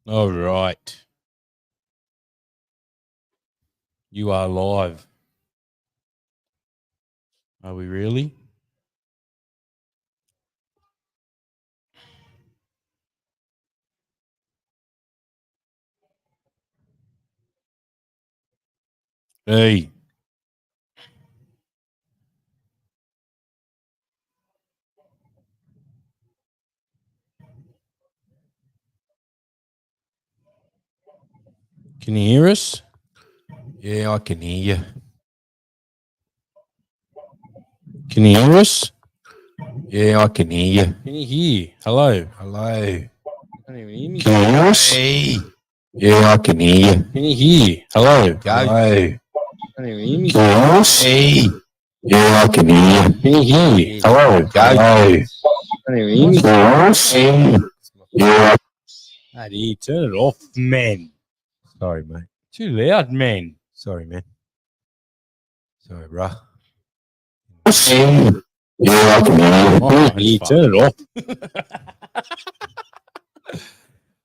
All right. You are live. Are we really? Hey. Can you hear us? Yeah, I can hear you. Can you hear us? Yeah, I can hear you. Can you hear? Hello. Hello. I don't even hear me. Can you hear us? Hey. Yeah, I can hear you. Can you hear? Hello. Go. I Hello. don't even hear me. Can you hear us? Hey. Yeah, I can hear you. Can you hear? Hello. Go. Hello. I don't even hear me. Can you hear us? Hey. Yeah. Eddie, turn it off, man. Sorry, mate. Too loud, man. Sorry, man. Sorry, bruh. Hey. Yeah, I can hear you. Oh, Eddie, turn it off.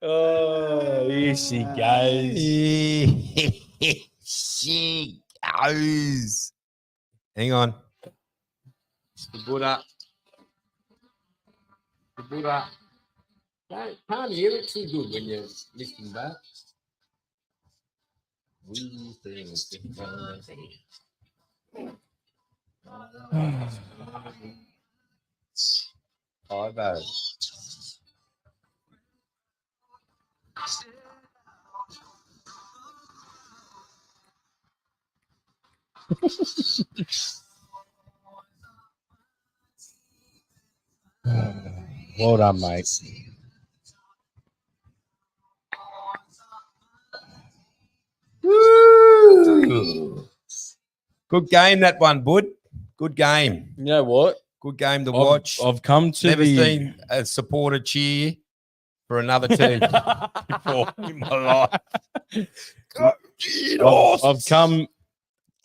Oh, here she goes. She goes. Hang on. The Buddha. The Buddha. Can't hear it too good when you're listening back. Ivo. Well done, mate. Woo! Good game, that one, Bud. Good game. You know what? Good game to watch. I've come to Never the seen a supporter cheer for another team before in my life. Go, DDoS! I've come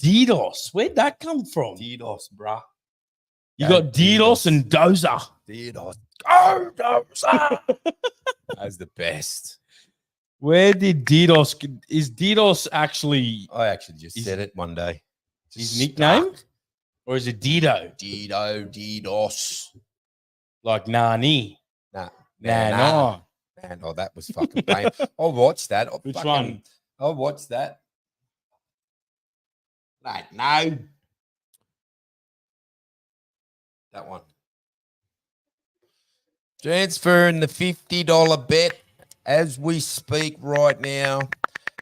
DDoS. Where'd that come from? DDoS, bruh. You got DDoS and Dozer. DDoS. Go, Dozer! That's the best. Where did DDoS? Is DDoS actually I actually just said it one day. his nickname? Or is it Dido? Dido, DDoS. Like Nani? Nah. Nah. Man, oh, that was fucking painful. I'll watch that. Which one? I'll watch that. Like, no. That one. Transferring the $50 bet as we speak right now.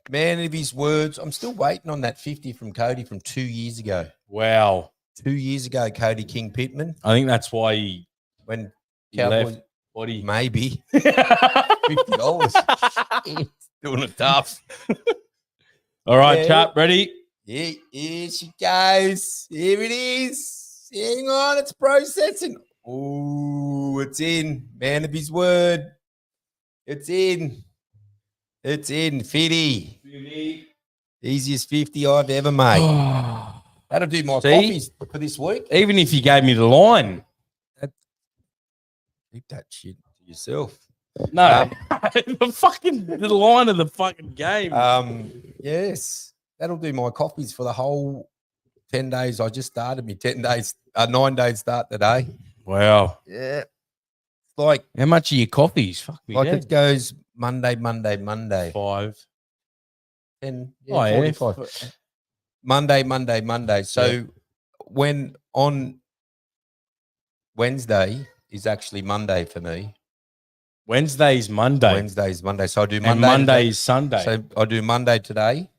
Man of his words. I'm still waiting on that 50 from Cody from 2 years ago. Wow. 2 years ago, Cody King Pittman. I think that's why he Cowboys, left. What he maybe $50. Doing it tough. All right, Yeah. chap, ready? Yeah, here she goes. Here it is. Hang on, it's processing. Oh, it's in. Man of his word. It's in. It's in. 50. Easiest 50 I've ever made. That'll do my See? coffees for this week. Even if you gave me the line. Keep that shit to yourself. No. the line of the fucking game. Yes. That'll do my coffees for the whole 10 days. I just started me 9 days start today. Wow. Yeah. It's like how much are your coffees? Fuck me. Like dead. it goes Monday. 5. 10, Yeah, 45. Monday. So when on Wednesday is actually Monday for me. Wednesday's Monday. Wednesday's Monday. So I do Monday. And Monday's Sunday. So I do Monday today.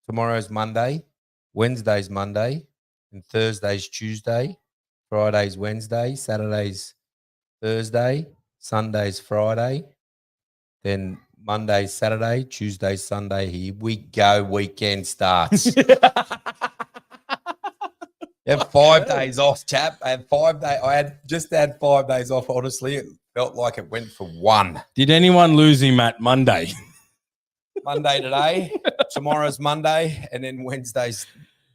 Tomorrow's Monday. Wednesday's Monday. And Thursday's Tuesday. Friday's Wednesday. Saturday's Thursday. Sunday's Friday. Then Monday's Saturday. Tuesday's Sunday. Here we go. Weekend starts. You have 5 days off, chap. I had 5 days. I had 5 days off. Honestly, it felt like it went for one. Did anyone lose him at Monday? Monday today. Tomorrow's Monday, and then Wednesday's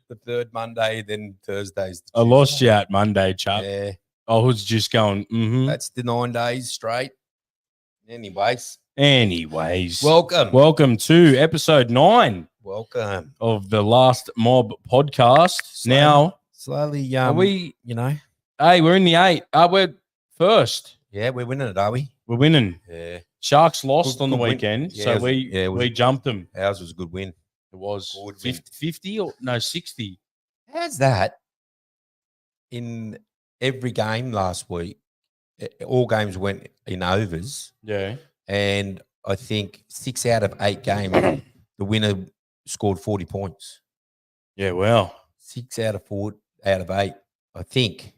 the third Monday. Then Thursday's. I lost you at Monday, chap. Yeah, I was just going. That's the 9 days straight. Anyways, Anyways, Welcome. welcome to episode 9 Welcome. of the Last Mob podcast. Now, Slowly, are we? you know. Hey, we're in the 8. We're first. Yeah, we're winning it, are we? We're winning. Yeah. Sharks lost Good- on the good win. weekend, Yeah, so it was- we yeah, it was- we jumped them. Ours was a good win. It was Good win. 50 or no 60. How's that? In every game last week, all games went in overs, Yeah. and I think 6 out of 8 games, the winner scored 40 points. Yeah. Well, 6 out of 8, I think.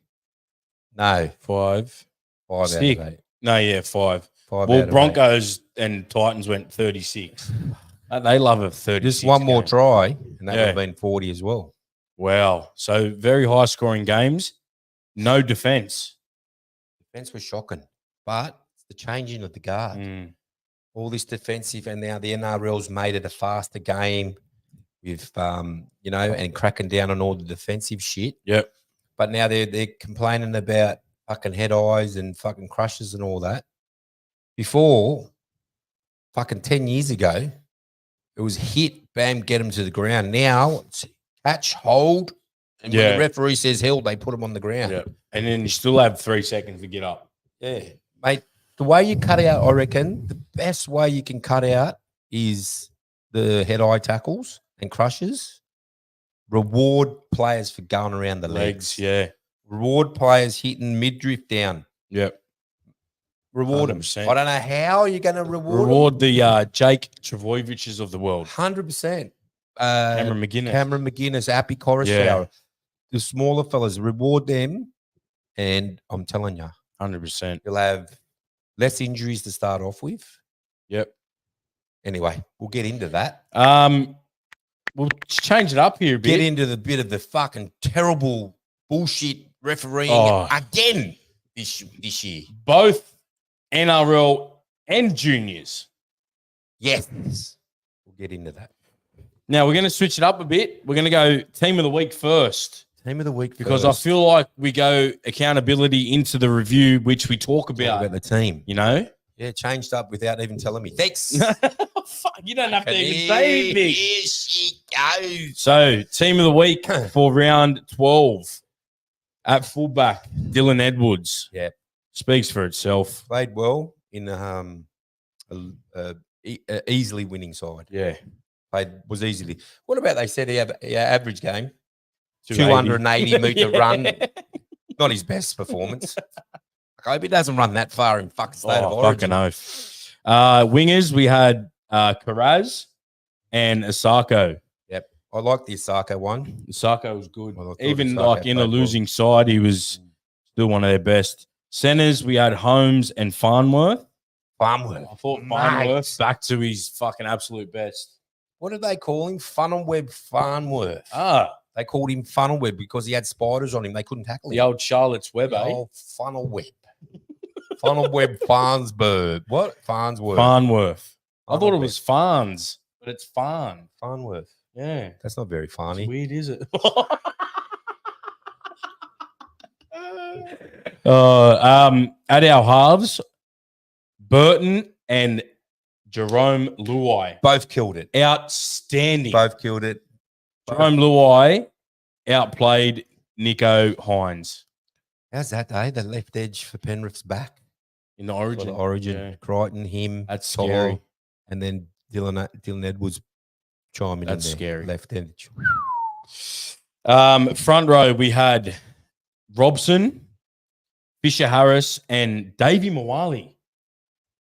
No, 5. 5 Six. out of 8. No, yeah, 5. 5 Well, out of 8. Broncos and Titans went 36. They love a 36. Just one more game. try, and that Yeah. would have been 40 as well. Wow. So very high scoring games. No defense. Defense was shocking, but it's the changing of the guard. Mm. All this defensive, and now the NRL's made it a faster game with, and cracking down on all the defensive shit. Yep. But now they're complaining about fucking head eyes and fucking crushes and all that. Before, fucking 10 years ago, it was hit, bam, get them to the ground. Now it's catch, hold, and when Yeah. the referee says held, they put them on the ground. Yeah. And then you still have 3 seconds to get up. Yeah, mate. The way you cut out, I reckon, the best way you can cut out is the head-eye tackles and crushes. Reward players for going around the legs. Yeah. Reward players hitting midriff down. Yep. Reward them. 100%. I don't know how you're going to Reward the Jake Travojeviches of the world. 100%. Cameron McGuinness. Cameron McGuinness, Appy Coruscant. The smaller fellas, reward them. And I'm telling you, 100%. you'll have less injuries to start off with. Yep. Anyway, we'll get into that. We'll change it up here a bit. Get into the bit of the fucking terrible bullshit refereeing Oh. again this year. Both NRL and juniors. Yes. We'll get into that. Now we're going to switch it up a bit. We're going to go team of the week first. Team of the week Because first. I feel like we go accountability into the review, which we talk Talk about, about the team. you know? Yeah, changed up without even telling me. Thanks. Fuck, you don't have to even say anything. Here she goes. So, team of the week for round 12 at fullback, Dylan Edwards. Yeah. Speaks for itself. Played well in easily winning side. Yeah. Was easily. What about they said he had average game? 280. 280 meter Yeah. run. Not his best performance. I hope he doesn't run that far in fucking state of Oh, origin. fucking oath. Wingers, we had Karaz and Asako. I like the Osaka one. Asako was good. Well, I thought Even Asako like in a played well. losing side, he was still one of their best. Centers, we had Holmes and Farnworth. Farmworth. I thought Mate. Farnworth back to his fucking absolute best. What did they call him? Funnelweb Farnworth. They called him Funnelweb because he had spiders on him. They couldn't tackle him. The old Charlotte's Web, The eh? old Funnelweb. Funnelweb Farnsburg. What? Farnsworth. Farnworth. I thought it Funnelweb. was Farns, but it's Farn. Farnworth. Yeah. That's not very It's funny. weird, is it? At our halves, Burton and Jerome Luai. Both killed it. Outstanding. Both killed it. Jerome Luai outplayed Nico Hines How's that, eh? The left edge for Penrith's back. in the For origin. the origin. Yeah. Crichton, him. That's Tolo, scary. And then Dylan Edwards chiming That's in there. scary. Left edge. Front row, we had Robson, Fisher Harris, and Davey Mawali.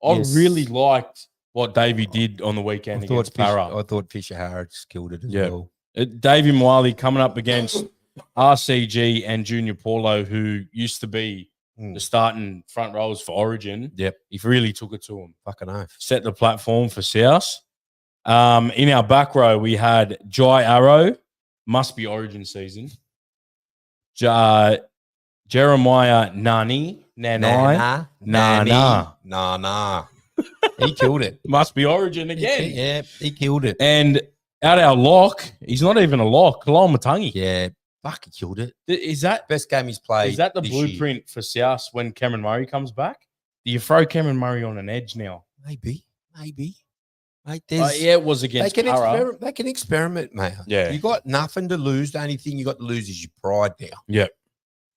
I Yes. really liked what Davey did on the weekend against Para. I thought Fisher Harris killed it as Yeah. well. Davey Mawali coming up against RCG and Junior Paulo, who used to be Mm. the starting front rows for Origin. Yep. He really took it to him. Fucking oath. Set the platform for South. In our back row, we had Jai Arrow, must be Origin season. Jeremiah Nanai, Nah. He killed it. must be Origin again. Yeah, he killed it. And at our lock, he's not even a lock, Kalal Matangi. Yeah, fuck, he killed it. Is that Best game he's played. Is that the this year. blueprint for South when Cameron Murray comes back? Do you throw Cameron Murray on an edge now? Maybe. Maybe. Mate, there's, Yeah, it was against Para. they can experiment, mate. Yeah. You got nothing to lose. The only thing you got to lose is your pride now. Yep.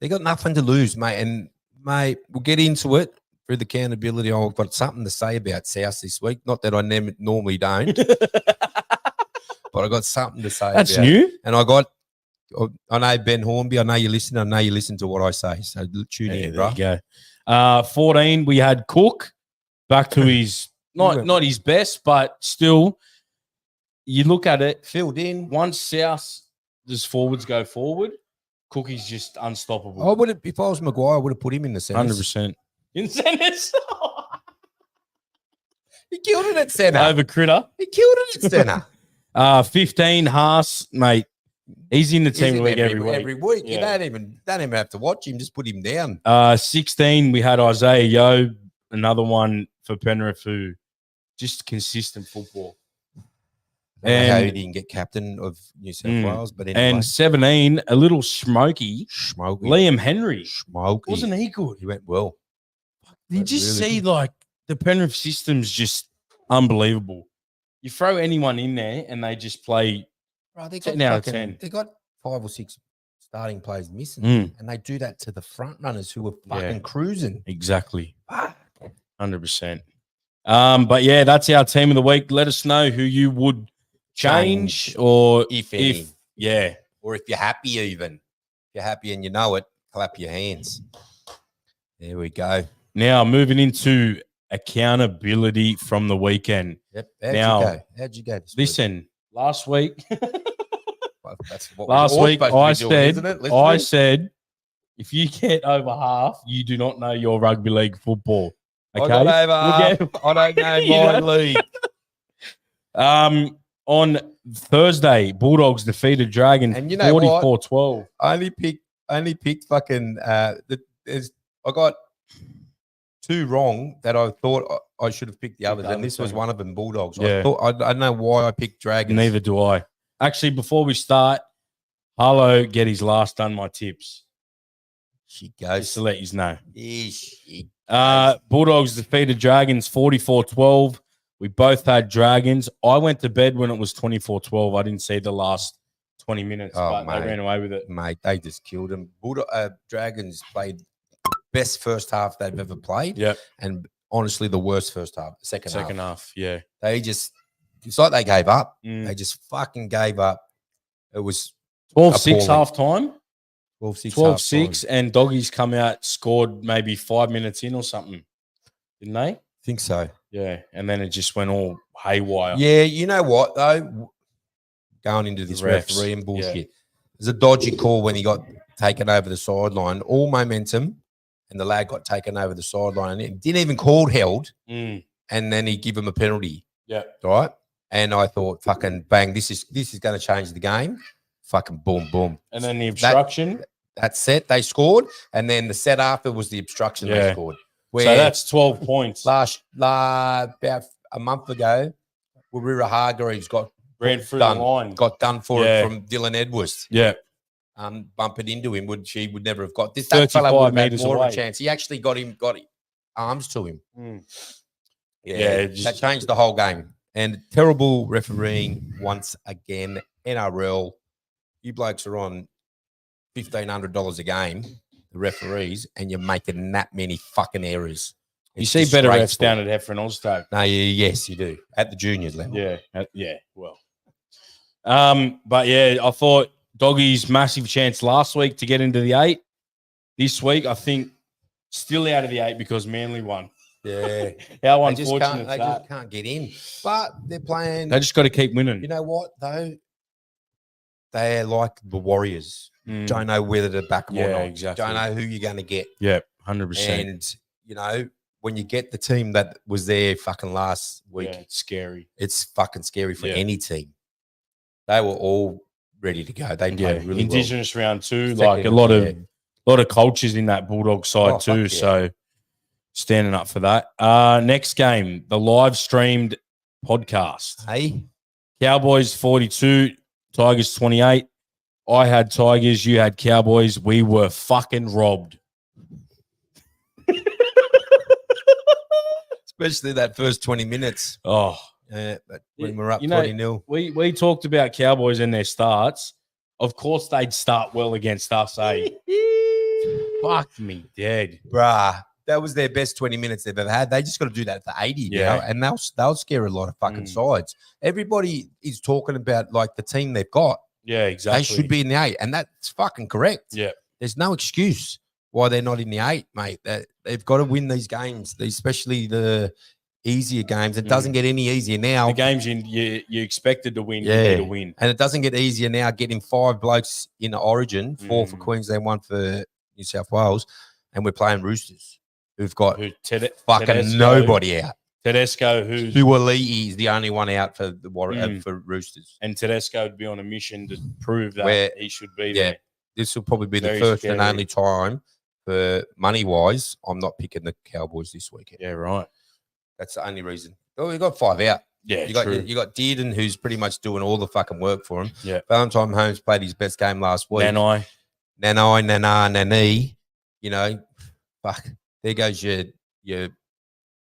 They got nothing to lose, mate. And, mate, we'll get into it through the accountability. I've got something to say about South this week. Not that I normally don't, but I got something to say That's about it. new. And I know Ben Hornby. I know you listen. I know you listen to what I say. So tune in, bro. There you go. 14, we had Cook back to his not his best, but still, you look at it. Filled in. Once South's forwards go forward, Cookie's just unstoppable. I would have, if I was Maguire, I would have put him in the centre. 100%. In centres. He killed it at centre. Over Critter. He killed it at centre. 15, Haas, mate. He's in the team league every week. Every week. Yeah. You don't even have to watch him. Just put him down. 16, we had Isaiah Yo, another one for Penrith who just consistent football. I don't know how he And, didn't get captain of New South Wales, but anyway. and 17, a little smoky, Smokey. Liam Henry. Smokey. Wasn't he good? He went well. You just really see like the Penrith system's just unbelievable. You throw anyone in there and they just play. Bro, they 10 out of 10. They got 5 or 6 starting players missing, Mm. and they do that to the front runners who are Yeah. fucking cruising. Exactly. 100%. But yeah, that's our team of the week. Let us know who you would change or If any. yeah. Or if you're happy, even. If you're happy and you know it, clap your hands. There we go. Now moving into accountability from the weekend. Yep. How'd you go this week? Listen, last week, Well, that's what last we're all week supposed to be doing, I isn't it? I Listening? said, if you get over half, you do not know your rugby league football. Okay. I got over We'll half. I don't know You my know? league. On Thursday, Bulldogs defeated Dragons And you know what? 44-12. I only picked fucking I got 2 wrong that I thought I should have picked the others, the and this was other one of them, Bulldogs. Yeah. I don't know why I picked Dragons. Neither do I. Actually, before we start, Harlow get his last done my tips. She Just goes. to let you know. She Bulldogs defeated Dragons 44-12. We both had Dragons. I went to bed when it was 24-12. I didn't see the last 20 minutes, Oh, but mate. they ran away with it. Mate, they just killed them. Dragons played the best first half they've ever played, Yep. and honestly, the worst first half, second Second half. half, yeah. They just, it's like they gave up. Mm. They just fucking gave up. It was 12-6 appalling. half time. 12-6. 12-6, and Doggies come out, scored maybe 5 minutes in or something. Didn't they? Think so. Yeah. And then it just went all haywire. Yeah, you know what though? Going into this refs, referee and bullshit. There's a dodgy call when he got taken over the sideline. All momentum, and the lad got taken over the sideline. And it didn't even call held, Mm. and then he give him a penalty. Yeah. Right? And I thought, fucking bang, this is going to change the game. Fucking boom, boom. And then the obstruction. That set, they scored. And then the set after was the obstruction they Yeah. scored. So that's 12 points. about a month ago, Warira Hargreaves got Ran through done. the line. got done for Yeah. it from Dylan Edwards. Yeah. Bumping into him, would never have got this. 35 That fella would have had metres more of away. a chance. He actually got arms to him. Mm. Yeah, Yeah, that changed the whole game. And terrible refereeing once again. NRL, you blokes are on $1,500 a game, the referees, and you're making that many fucking errors. You It's see better refs disgraceful. down at Heffron Oztag. No, yes, you do. At the juniors level. Yeah. Yeah. Well. But yeah, I thought Doggies massive chance last week to get into the 8. This week, I think still out of the 8 because Manly won. Yeah. How They just unfortunate can't, that. just can't get in. But they're playing. They just got to keep winning. You know what, though? They're like the Warriors. Mm. Don't know whether to back them or Yeah, not. exactly. Don't know who you're going to get. Yeah, 100%. And, you know, when you get the team that was there fucking last week, Yeah, it's scary. it's fucking scary for Yeah. any team. They were all ready to go. They Yeah, played really Indigenous round 2, well. like a lot of cultures in that Bulldog side Oh, too. fuck yeah. So standing up for that. Next game, the live streamed podcast. Hey, Cowboys 42, Tigers 28. I had Tigers, you had Cowboys. We were fucking robbed. it's especially that first 20 minutes. Oh, But when we're up You know, 20-0. we talked about Cowboys and their starts. Of course, they'd start well against us, eh? Fuck me dead. Bruh, that was their best 20 minutes they've ever had. They just got to do that for 80 Yeah. now, and they'll scare a lot of fucking sides. Everybody is talking about like the team they've got. Yeah, exactly. They should be in the 8, and that's fucking correct. Yeah. There's no excuse why they're not in the 8, mate. They've got to win these games, especially the easier games. It doesn't get any easier now. The games you expected to win, you Yeah. need to win. And it doesn't get easier now getting 5 blokes in the Origin, 4 for Mm. Queensland, 1 for New South Wales, and we're playing Roosters, who've got Who, fucking Tedesco, nobody out. Tedesco, who's Suoliti is the only one out for the Mm. for Roosters. and Tedesco would be on a mission to prove that Where- he should be yeah. there. This will probably be Very the first and scary. only time for money-wise I'm not picking the Cowboys this weekend. Yeah, right. That's the only reason. Oh, we got 5 out. Yeah, You got true. you got Dearden, who's pretty much doing all the fucking work for him. Yeah. Valentine Holmes played his best game last week. Nanai. Nanai, Nani, fuck. There goes your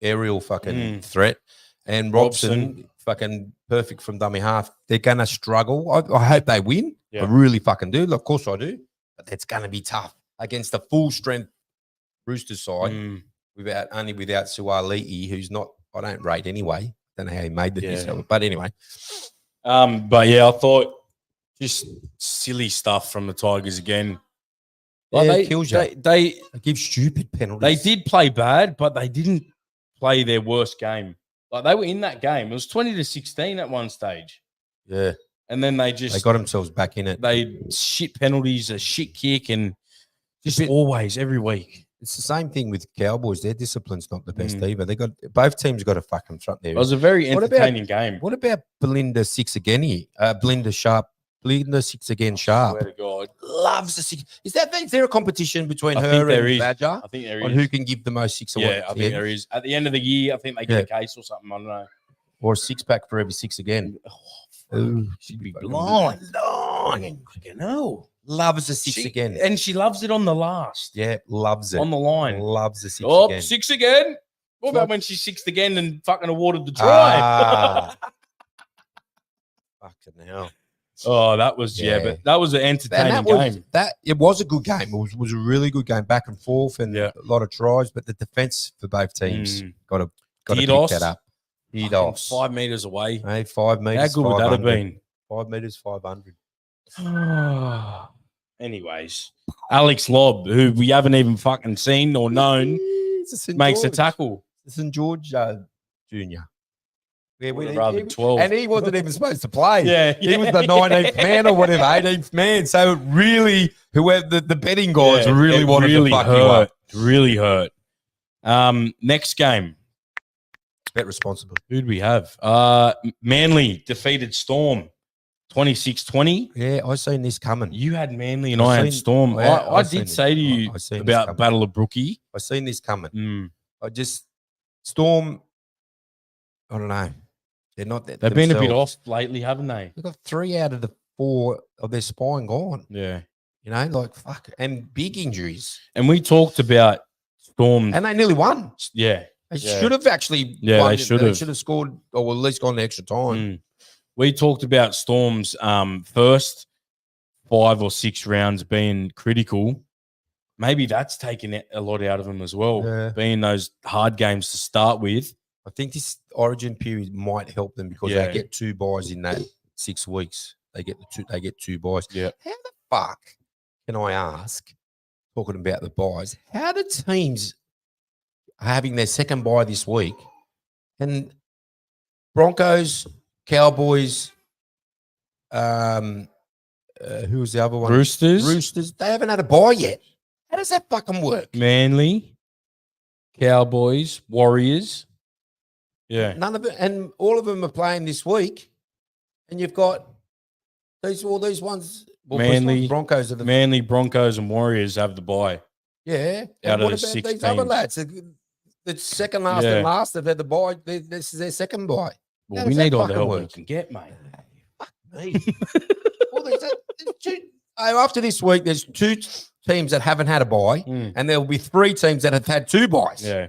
aerial fucking threat. And Robson, fucking perfect from dummy half. They're gonna struggle. I hope they win. Yeah. I really fucking do. Of course I do. But it's gonna be tough against a full strength Roosters side Mm. without Suoliti, who's not. I don't rate anyway. Don't know how he made the Yeah. but anyway. But yeah, I thought just silly stuff from the Tigers again. Like Yeah, it kills you. They They give stupid penalties. did play bad, but they didn't play their worst game. Like they were in that game. It was 20-16 at one stage. Yeah, And then they they got themselves back in it. they shit penalties, a shit kick, and just bit- always every week. It's the same thing with Cowboys. Their discipline's not the best Mm. either. They got both teams got a fucking front there. It was a very What about- entertaining game. What about Belinda 6 again here? Belinda 6 again Sharp. Swear to God. Loves the 6. Is there a competition between I her think there and is. Badger I think there on is. who can give the most 6 away? Yeah, I think there is. At the end of the year, I think they get a case or something. I don't know. Or a 6-pack for every 6 again. Ooh, She'd be fucking blind. blind. You know. Loves the 6 again. And she loves it on the last. Yeah, loves it. On the line. Loves the 6 Oh, again. 6 again. What about Like- when she 6'd again and fucking awarded the try? Ah. Fucking hell. Oh, that was Yeah. but that was an And entertaining game. it was a good game. It was a really good game, back and forth, and Yeah. a lot of tries. But the defense for both teams Mm. got to pick Didos. that up. Fucking Didos. 5 meters away. Hey, 5 meters. How good would that have 500. been? 5 meters, 500. Anyways, Alex Lobb, who we haven't even fucking seen or known, It's a St. makes a George. tackle. St. George Junior. Yeah, Would have rather 12. and he wasn't even supposed to play. Yeah, He was the 19th man or whatever, 18th man. So it really, whoever the betting guys Yeah, really it wanted really to fuck you hurt. up. Really hurt. Next game. Bet responsibly. Who'd we have? Manly defeated Storm 26-20. Yeah, I seen this coming. You had Manly and I I had seen- Storm. yeah, I I seen did it. say to you I seen this about coming. Battle of Brookie. I seen this coming. Mm. Storm, I don't know. They're not that. They've been a bit themselves. off lately, haven't they? They've got 3 out of the 4 of their spine gone. Yeah. You know, like fuck, and big injuries, And we talked about Storm. and they nearly won. Yeah. They Yeah. should have actually. Yeah, won. they should have. should have scored, or at least gone to extra time. Mm. We talked about Storm's first 5 or 6 rounds being critical. Maybe that's taken a lot out of them as well, Yeah. being those hard games to start with. I think this Origin period might help them because Yeah. they get 2 buys in that 6 weeks. They get two buys. Yeah. How the fuck can I ask? Talking about the buys, how do teams are having their second buy this week, and Broncos, Cowboys, who was the other one? Roosters, Roosters. They haven't had a buy yet. How does that fucking work? Manly, Cowboys, Warriors. Yeah. None of it, and all of them are playing this week, and you've got all these ones. Well, Manly, Broncos are the Manly, Broncos, and Warriors have the bye. yeah. out And of what the about 6 these other teams. lads? The second last Yeah. and last have had the buy. This is their second buy. Well, How we does that need all the fucking help we work? can get, mate. Me. Well, there's after this week, there's 2 teams that haven't had a buy, Mm. and there will be 3 teams that have had 2 buys. Yeah.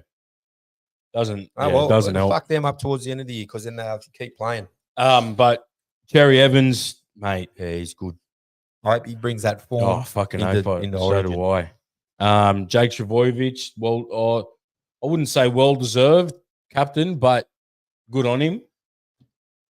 Doesn't Oh, yeah, well, it doesn't it'll help. fuck them up towards the end of the year because then they'll have to keep playing. But Terry Evans, mate. Yeah, he's good. I hope he brings that form. Oh, fucking into hope so Origin. do I. Jake Trbojevic, well, I wouldn't say well deserved captain, but good on him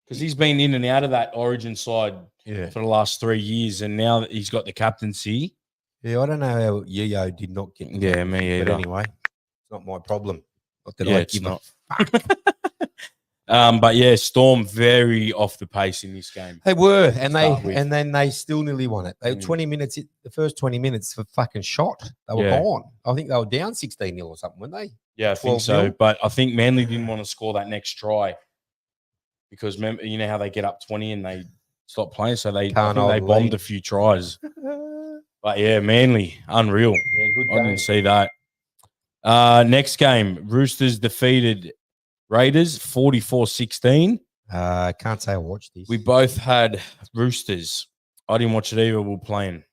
because he's been in and out of that Origin side Yeah. for the last 3 years, and now that he's got the captaincy. Yeah, I don't know how Yo did not get. the Yeah, me captaincy, either. But anyway, it's not my problem. Not that Yeah, I it's give a not. fuck. But yeah, Storm very off the pace in this game. They were, and Start with. then they still nearly won it. They were 20 minutes. The first 20 minutes for fucking shot. They were Yeah. gone. I think they were down 16-0 or something, weren't they? Yeah, I think so. 12-0. But I think Manly didn't want to score that next try because remember, you know how they get up 20 and they stop playing, so I think they bombed a few tries. But yeah, Manly, unreal. Yeah, good I game. didn't see that. Next game, Roosters defeated Raiders 44-16. I can't say I watched this. We both had Roosters. I didn't watch it either. We were playing,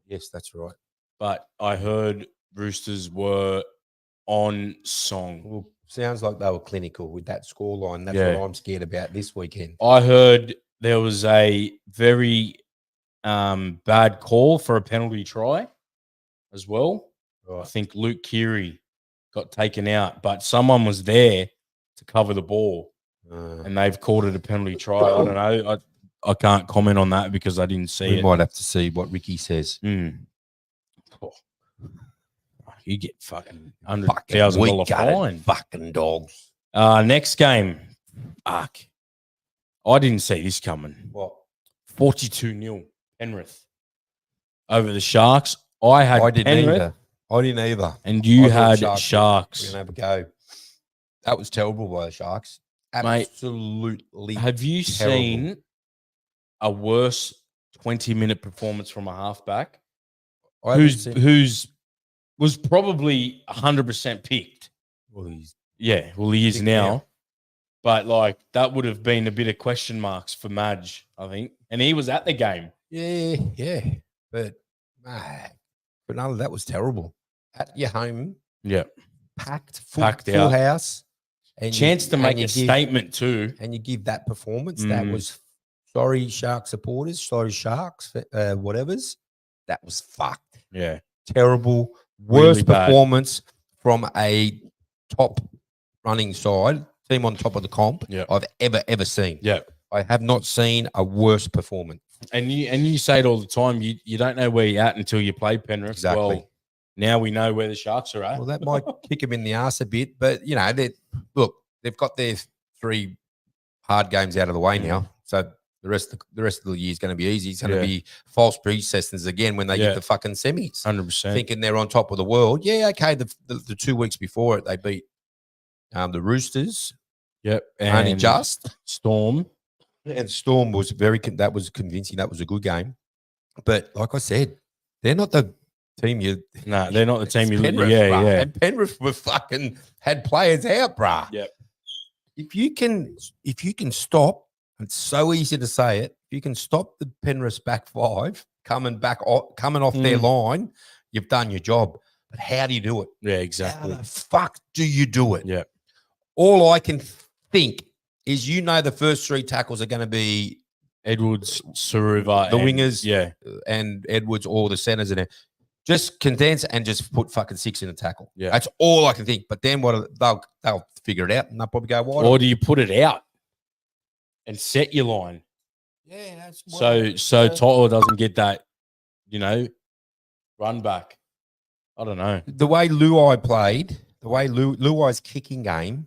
Yes, that's right. but I heard Roosters were on song. Well, sounds like they were clinical with that scoreline. That's Yeah. what I'm scared about this weekend. I heard there was a very bad call for a penalty try as well. I Right. think Luke Keary got taken out, but someone was there to cover the ball, and they've called it a penalty try. I don't know. I can't comment on that because I didn't see We it. might have to see what Ricky says. Oh. You get fucking Fucking $100,000 weak-gutted fine. fucking dogs. Next game. Fuck. I didn't see this coming. What? 42-0 Penrith over the Sharks. I had I didn't Penrith, either. I didn't either. and you I thought had We're Sharks. gonna have a go. That was terrible by the Sharks. Mate, Absolutely. Have you terrible. seen a worse 20-minute performance from a halfback I haven't who's seen- who's was probably 100% picked? well, he's Yeah, well, he is Picked now. now. But like that would have been a bit of question marks for Madge, I think. And he was at the game. yeah. But no, that was terrible. At your home, Yeah. packed Packed full out. house. And Chance to make you a give- statement too. And you give that performance. That Mm. was sorry, Shark supporters. Sorry, Sharks, whatever's. That was fucked. Yeah. Terrible. Really Worst bad. performance from a top running side, team on top of the comp Yeah. I've ever seen. Yeah. I have not seen a worse performance. And you say it all the time. You don't know where you're at until you play Penrith. Exactly. Well, now we know where the Sharks are at. Well, that might kick them in the ass a bit, but they've got their 3 hard games out of the way now. So the rest of the year is going to be easy. It's going to Yeah. be false pretenses again when they Yeah. get the fucking semis, 100%. thinking they're on top of the world. Yeah, okay. The 2 weeks before it, they beat the Roosters, Yep. only And just. Storm. And Storm was that was convincing. That was a good game. But like I said, they're not the team you. No, they're not the team you. Penrith, Yeah, bruh. yeah. And Penrith were fucking had players out, bruh. Yep. If you can stop, it's so easy to say it. If you can stop the Penrith back 5 coming off their line, you've done your job. But how do you do it? Yeah, How exactly. the fuck do you do it? Yeah. All I can think is the first 3 tackles are going to be Edwards, Saruva, the and- wingers, Yeah. and Edwards, or the centers in there. Just condense and just put fucking 6 in a tackle. Yeah. That's all I can think. But then they'll figure it out and they'll probably go wide. Or do you put it out and set your line Yeah, that's so Tyler doesn't get that, run back? I don't know. the way Luai played, the way Luai's kicking game,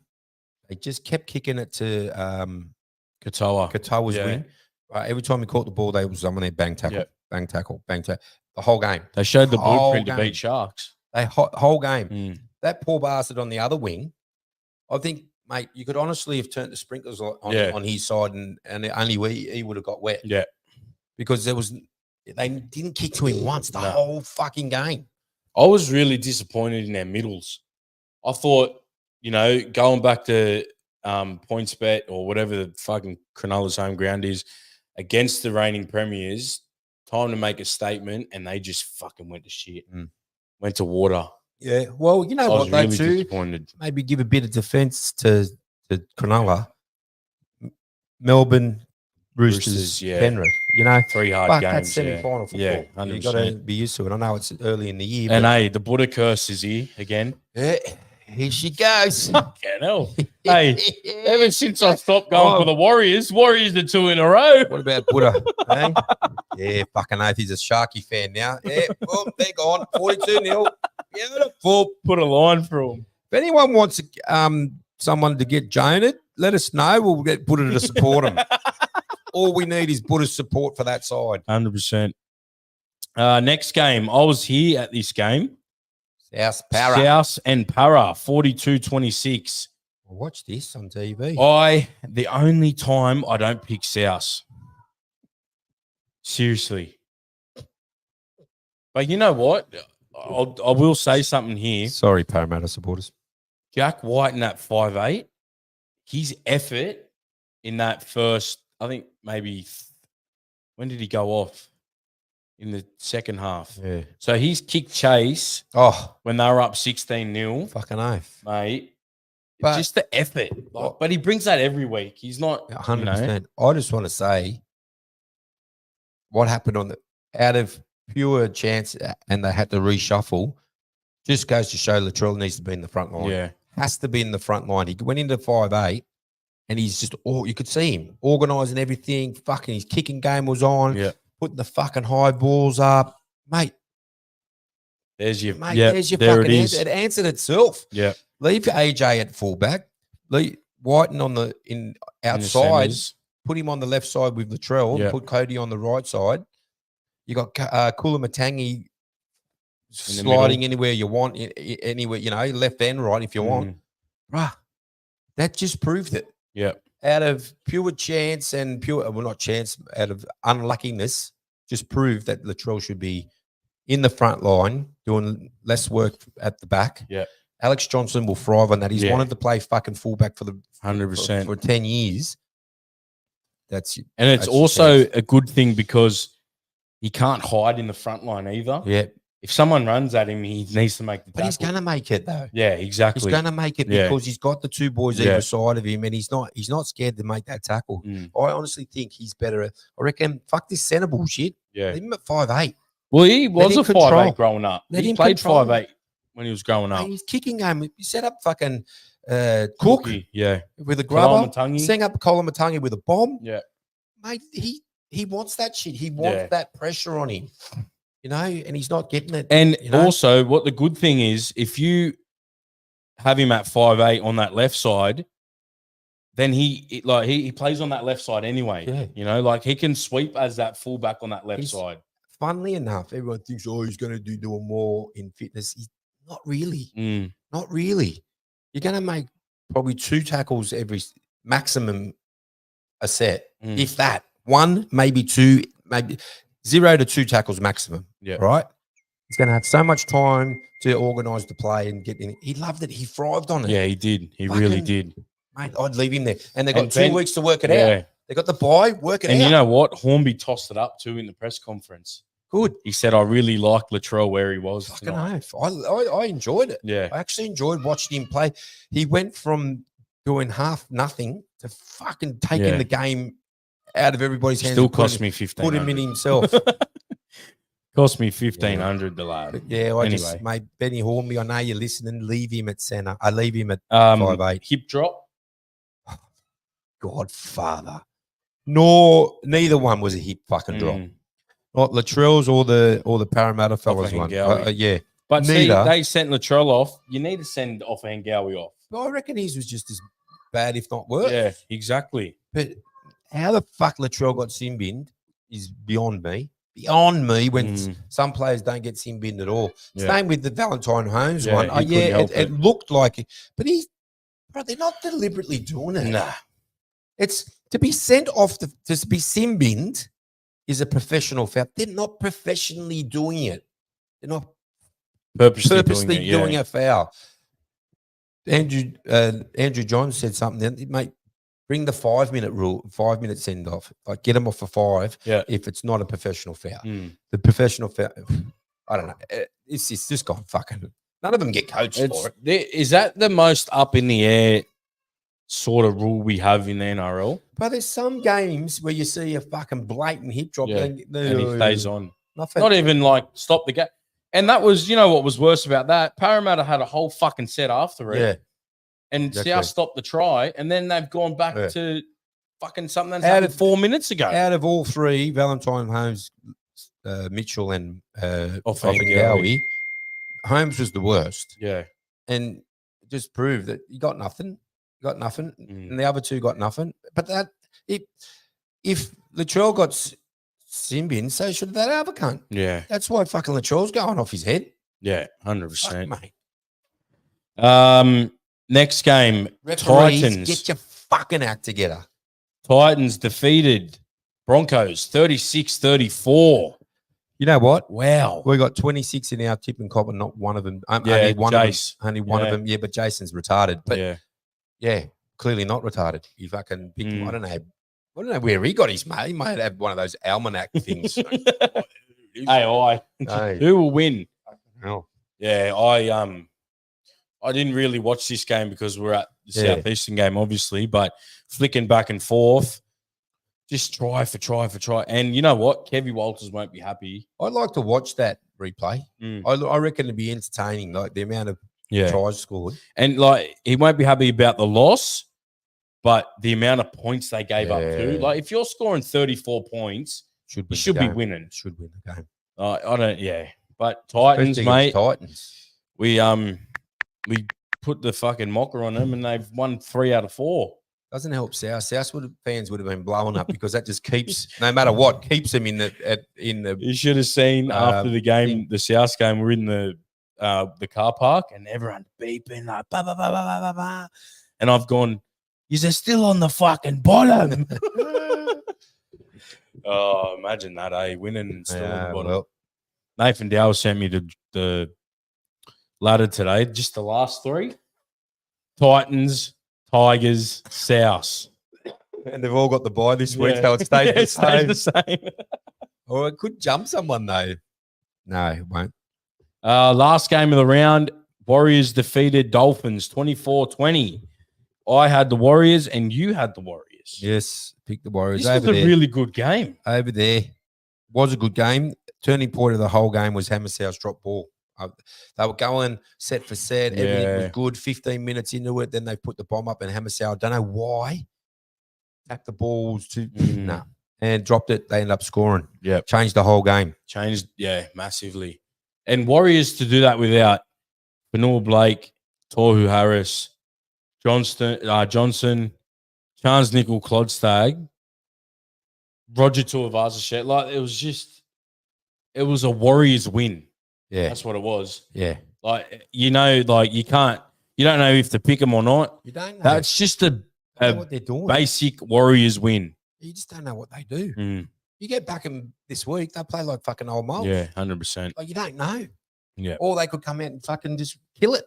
they just kept kicking it to Katoa. Katoa's Yeah. wing. Every time he caught the ball, there was someone there, bang tackle, Yep. bang tackle, bang tackle. The whole game. They showed the Whole blueprint to game. beat Sharks. Whole game. Mm. That poor bastard on the other wing, I think, mate, you could honestly have turned the sprinklers on his side and only he would have got wet. Yeah. Because they didn't kick to him once the No. whole fucking game. I was really disappointed in our middles. I thought, going back to PointsBet or whatever the fucking Cronulla's home ground is against the reigning premiers, time to make a statement, and they just fucking went to shit. Mm. Went to water. Yeah. Well, you I know was what, though, really too? disappointed. Maybe give a bit of defence to Cronulla. Melbourne Roosters, Roosters, yeah. Penrith. You know, 3 hard but games. that's semi-final yeah. football. Yeah, You got to 100%. be used to it. I know it's early in the year, And but hey, the Buddha curse is here again. yeah, here she goes. Fucking hell. Hey, ever since I stopped going Oh. for the Warriors are 2 in a row. What about Buddha? Eh? Yeah, fucking oath. He's a Sharky fan now. Yeah, well, they're gone. 42-0. Beautiful. Put a line through them. If anyone wants someone to get Joned, let us know. We'll get Buddha to support him. All we need is Buddha's support for that side. 100%. Next game. I was here at this game. South Para. South and Para, 42-26. Watch this on TV. The only time I don't pick South. Seriously. But you know what? I will say something here. Sorry, Parramatta supporters. Jack White in that 5'8", his effort in that first, I think maybe, when did he go off? In the second half. Yeah. So his kick chase Oh, when they were up 16-0, fucking oath. mate, But- just the effort. But he brings that every week. He's not, 100%. I just want to say what happened out of pure chance and they had to reshuffle, just goes to show Latrell needs to be in the front line. Yeah. Has to be in the front line. He went into 5'8", and he's just, you could see him organising everything. Fucking his kicking game was on. Yeah. Putting the fucking high balls up. Mate, There's your, there's your there fucking it answer. is. It answered itself. Yeah. Leave AJ at fullback. Leave Whiten on the outside. Put him on the left side with Latrell. Yeah. Put Cody on the right side. You got Kulamattangi sliding anywhere you want, anywhere, left and right if you want. Bruh, that just proved it. Yeah. Out of pure chance and not chance, out of unluckiness, just proved that Latrell should be in the front line doing less work at the back. Yeah. Alex Johnson will thrive on that. He's wanted to play fucking fullback for 100%. for 10 years. And it's also a good thing because he can't hide in the front line either. Yeah. If someone runs at him, he needs to make the tackle. But he's going to make it, though. Yeah, exactly. He's going to make it because he's got the two boys either side of him, and he's not scared to make that tackle. I honestly think he's better. I reckon, fuck this centre bullshit. Yeah. Leave him at 5'8". Well, he was a him control. 5'8" growing up. Let He him played control. 5'8" when he was growing up. Mate, his kicking game, you set up fucking Cook Cookie, yeah. with a grubber, Koloamatangi. setting up Koloamatangi with a bomb. Yeah. Mate, he wants that shit. He wants that pressure on him, and he's not getting it. And also, what the good thing is, if you have him at 5'8" on that left side, then he plays on that left side anyway. Yeah. He can sweep as that fullback on that left side. Funnily enough, everyone thinks, he's going to doing more in fitness. He's not really. Not really. You're going to make probably 2 tackles every maximum a set, if that. 1, maybe 2, maybe 0 to 2 tackles maximum. Yeah. Right? He's going to have so much time to organise the play and get in. He loved it. He thrived on it. Yeah, he did. He really did. Mate, I'd leave him there. And they've got 2 weeks to work it out. They got the bye, work it out. And you know what? Hornby tossed it up too in the press conference. Good. He said, I really like Latrell where he was. Fucking oath. I enjoyed it. Yeah. I actually enjoyed watching him play. He went from doing half nothing to fucking taking the game out of everybody's hands. Still cost me 15. Put him in himself. Cost me 1,500 the lad. Just mate, Benny Hornby, I know you're listening. Leave him at centre. I leave him at 5'8". Hip drop. Godfather. Neither one was a hip fucking drop. Not Latrell's or the Parramatta fellas one. Yeah. But see, they sent Latrell off. You need to send off Hangawi off. But I reckon his was just as bad, if not worse. Yeah, exactly. But how the fuck Latrell got sin binned is beyond me. Beyond me when some players don't get sin binned at all. Same with the Valentine Holmes one. It looked like it. But they're not deliberately doing it. Nah. It's to be sent off, to be sin binned is a professional foul. They're not professionally doing it. They're not purposely doing a foul. Andrew Johns said something, mate. Bring the 5-minute rule, 5-minute send off. Like get them off for 5 if it's not a professional foul. The professional foul, I don't know. It's just gone fucking None of them get coached for it. Is that the most up in the air sort of rule we have in the NRL? But there's some games where you see a fucking blatant hip drop. Yeah, And and he stays on. Nothing. Not even like stop the game. And that was, you know what was worse about that? Parramatta had a whole fucking set after it. Yeah. And Exactly. South stopped the try, and then they've gone back Yeah. to fucking something that's Out happened of- 4 minutes ago. Out of all three, Valentine, Holmes, Mitchell, and Offengawi. Holmes was the worst. Yeah. And just proved that you got nothing. You got nothing. Mm. And the other two got nothing. But that if Latrell got Simbin, so should that other cunt. Yeah. That's why fucking Latrell's going off his head. Yeah. Fuck, 100%. mate. Next game, Referees, Titans. get your fucking act together. Titans defeated Broncos 36-34. You know what? Wow. We got 26 in our tipping comp and not one of them. Yeah, only one Jace. of them. Only one of Yeah. them. Yeah, but Jason's retarded. But yeah. clearly not retarded. He fucking picked him. Mm. I don't know where he got his mate. He might have one of those almanac things. AI. Hey. Who will win? Oh. Yeah, I didn't really watch this game because we're at the Yeah. Southeastern game, obviously, but flicking back and forth, just try for try for try. And you know what? Kevy Walters won't be happy. I'd like to watch that replay. Mm. I reckon it'd be entertaining, like the amount of Yeah. tries scored. And like he won't be happy about the loss, but the amount of points they gave up too. Yeah. Like if you're scoring 34 points, Should you win should the be game. winning. Should win the game. I don't. Yeah, but Titans, Especially mate. against Titans. We put the fucking mocker on them, and they've won 3 out of 4. Doesn't help South. Fans would have been blowing up because that just keeps, no matter what, keeps them in the. You should have seen after the game, thing. the South game. We're in the car park, and everyone beeping like bah, bah, bah, bah, bah, bah, bah. And I've gone, is it still on the fucking bottom? Oh, imagine that, winning and still on the bottom. well, Nathan Dow sent me the ladder today. Just the last 3: Titans, Tigers, South. and they've all got the bye this week, so it stays Yeah, the it stays same. the same. Or it could jump someone though. No, it won't. Last game of the round, Warriors defeated Dolphins 24-20. I had the Warriors and you had the Warriors. Yes, pick the Warriors This was over a there. really good game. Over there was a good game. Turning point of the whole game was Hammersouth's drop ball. They were going set for set. Everything was Yeah. good. 15 minutes into it, then they put the bomb up, and Hammersouth, I don't know why, tapped the balls to Mm. and dropped it. They ended up scoring. Yep. Changed the whole game. Changed, massively. And Warriors to do that without Fanua Blake, Tohu Harris, Johnson, Charles Nickel, Clodstag, Roger Tuivasa-Sheck. Like it was a Warriors win. Yeah, That's what it was. yeah. Like you don't know if to pick them or not. You don't know. That's just You don't know a what they're doing. basic Warriors win. You just don't know what they do. Mm, You get back in this week, they play like fucking old moles. yeah, 100%. Like you don't know. Yeah. Or they could come out and fucking just kill it.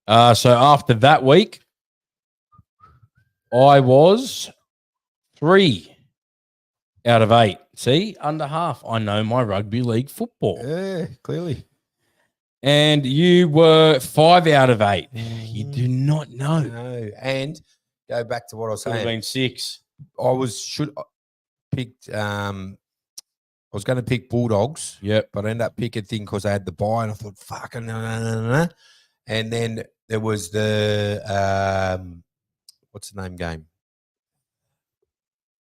So after that week, I was 3 out of 8. See, under half. I know my rugby league football. Yeah, clearly. And you were 5 out of 8. You do not know. No. And go back to what I was Could have saying. been 6. I was picked I was going to pick Bulldogs, Yep. but I ended up picking thing because I had the buy and I thought, fucking no. And then there was the what's the name game?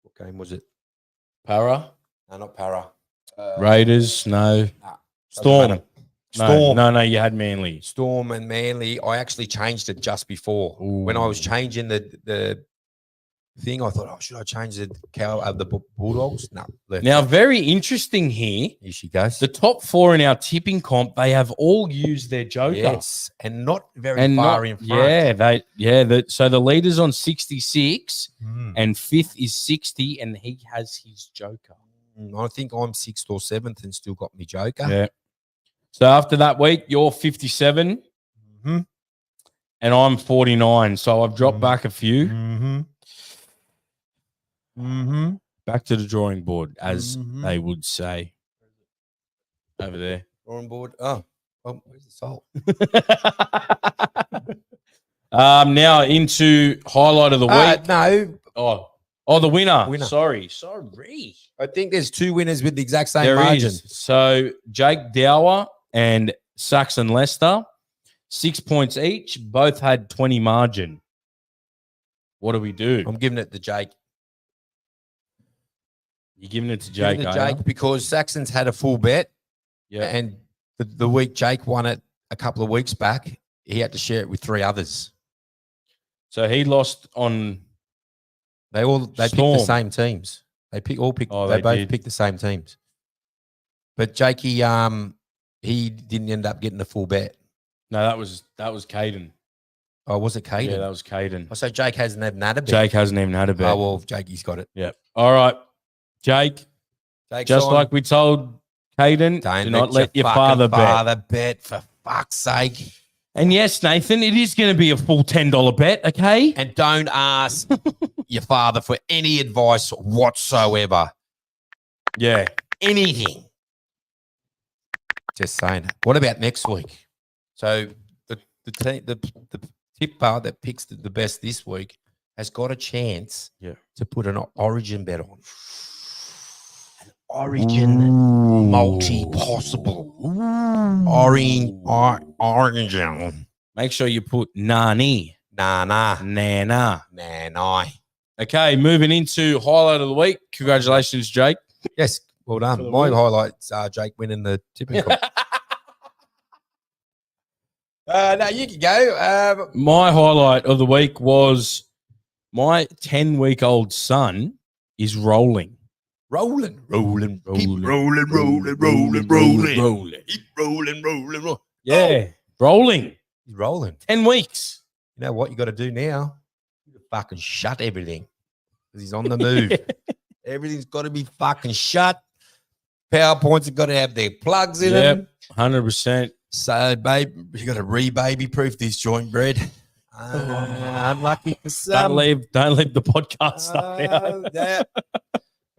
What game was it? Para. No, not Para. Raiders. No. Nah, Storm. matter. No, Storm. No, you had Manly. Storm and Manly. I actually changed it just before. When I was Ooh. changing the thing, I thought, should I change the Bulldogs? No. Left. Now, very interesting here. Here she goes. The top 4 in our tipping comp, they have all used their joker. Yes, and not very And far not- in front. so the leader's on 66 Mm. and 5th is 60 and he has his joker. I think I'm 6th or 7th and still got me joker. Yeah. So after that week, you're 57 Mhm. and I'm 49. So I've dropped Mhm. back a few. Mm-hmm. Mm-hmm. Back to the drawing board, as Mhm. they would say. Over there. We're on board. Oh, Oh, where's the salt? Now into highlight of the week. No, The winner. Winner. Sorry. I think there's two winners with the exact same There margin. is. So Jake Dower and Saxon Lester, 6 points each. Both had 20 margin. What do we do? I'm giving it to Jake. You're giving it to Giving Jake, it are to you? Jake because Saxon's had a full bet. Yeah. And the week Jake won it a couple of weeks back, he had to share it with 3 others. So he lost on. They picked the Storm. same teams. They both did. picked the same teams. But Jake, he didn't end up getting the full bet. No, that was Caden. Oh, was it Caden? Yeah, that was Caden. Oh, so Jake hasn't had a bet. Jake hasn't even had a bet. Oh, well, Jakey's got it. Yeah. All right, Jake. Jake's Just on. like we told Caden, do not let your fucking father bet. bet, for fuck's sake. And yes, Nathan, it is going to be a full $10 bet, okay? And don't ask your father for any advice whatsoever. Yeah. Anything. Just saying. What about next week? So the tipper that picks the best this week has got a chance to put an origin bet on. An origin multi-possible. Origin. Make sure you put Nani. Nana. Okay, moving into highlight of the week. Congratulations, Jake. Yes, well For done. the My win. highlights are Jake winning the tipping comp. No, you can go. My highlight of the week was my 10-week-old son is rolling. Rolling. Rolling. Keep rolling. Keep rolling. Yeah, rolling. He's rolling. 10 weeks. You know what you got to do now? You fucking shut everything because he's on the move. Everything's got to be fucking shut. PowerPoints have got to have their plugs in them. 100%. So, babe, you got to re-baby proof this joint bread. Unlucky for some. Don't leave the podcast stuff out.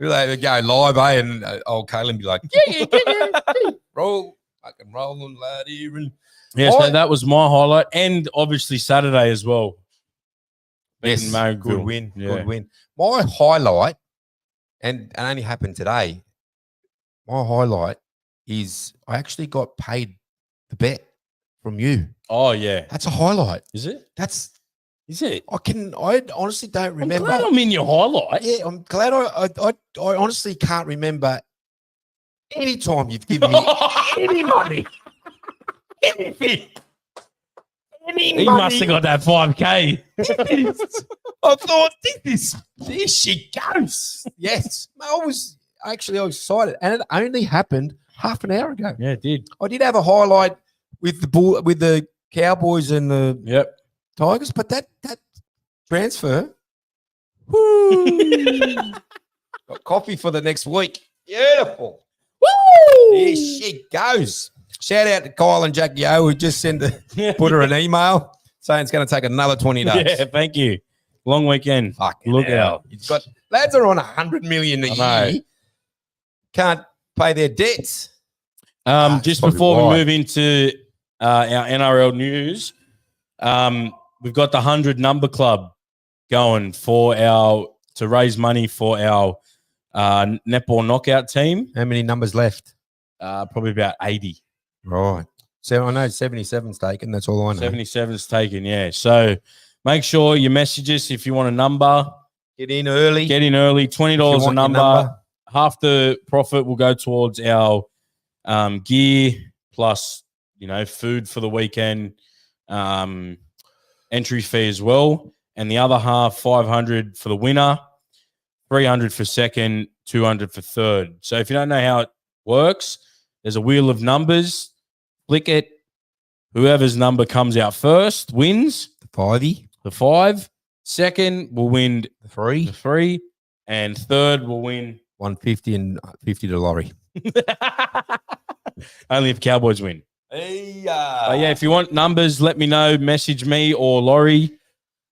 They go live, and old Caleb be like, roll, fucking rolling, laddie. And Yeah, so that was my highlight. And obviously Saturday as well. yes, Beating Marrickville. good win, Yeah. good win. My highlight, and it only happened today. My highlight is I actually got paid the bet from you. Oh, yeah. That's a highlight. Is it? Is it? I honestly don't remember. I'm glad I'm in your highlight. Yeah, I'm glad I honestly can't remember any time you've given me any money. Anything. He must have got that 5K. I thought this shit goes. Yes. I was excited. And it only happened half an hour ago. Yeah, it did. I did have a highlight with the Cowboys and the Yep. Tigers, but that transfer. Woo, got coffee for the next week. Beautiful. Woo! This shit goes. Shout out to Kyle and Jackie O who just put her an email saying it's going to take another 20 days. Yeah, thank you. Long weekend. Fucking Look hell. out. It's got lads are on 100 million a I know. year. Can't pay their debts. Just that's probably before why. we move into our NRL news, we've got the 100 number club going to raise money for our netball knockout team. How many numbers left? Probably about 80. Right. So I know 77's taken. That's all I know. 77's taken, yeah. So make sure you message us if you want a number. Get in early. Get in early, $20 If you a want your number. Half the profit will go towards our gear plus, food for the weekend, entry fee as well. And the other half, 500 for the winner, 300 for second, 200 for third. So if you don't know how it works, there's a wheel of numbers. Click it. Whoever's number comes out first wins. The 50, The 5. Second will win the 3, the 3. And third will win 150 and 50 to Laurie. only if Cowboys win. Hey, But yeah, if you want numbers, let me know. Message me or Laurie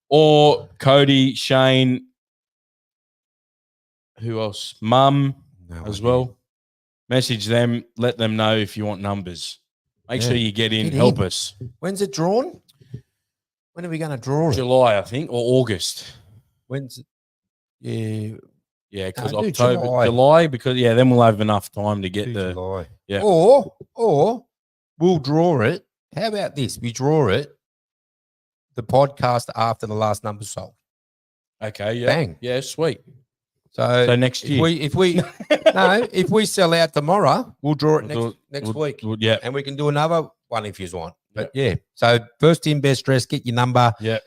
or Cody, Shane. Who else? Mum No as idea. well. Message them. Let them know if you want numbers. Make Yeah. sure you get in. Get Help in. us. When's it drawn? When are we going to draw it? July, I think, or August. When's it? Yeah, Yeah, because do October, July. July, because then we'll have enough time to get do the. July. yeah. Or we'll draw it. How about this? We draw it. The podcast after the last number sold. Okay. Yeah. Bang. Yeah. Sweet. So next if year. if we sell out tomorrow, we'll draw it We'll next week. Yeah. And we can do another one if you want. But yeah. So first in, best dress, get your number. Yeah.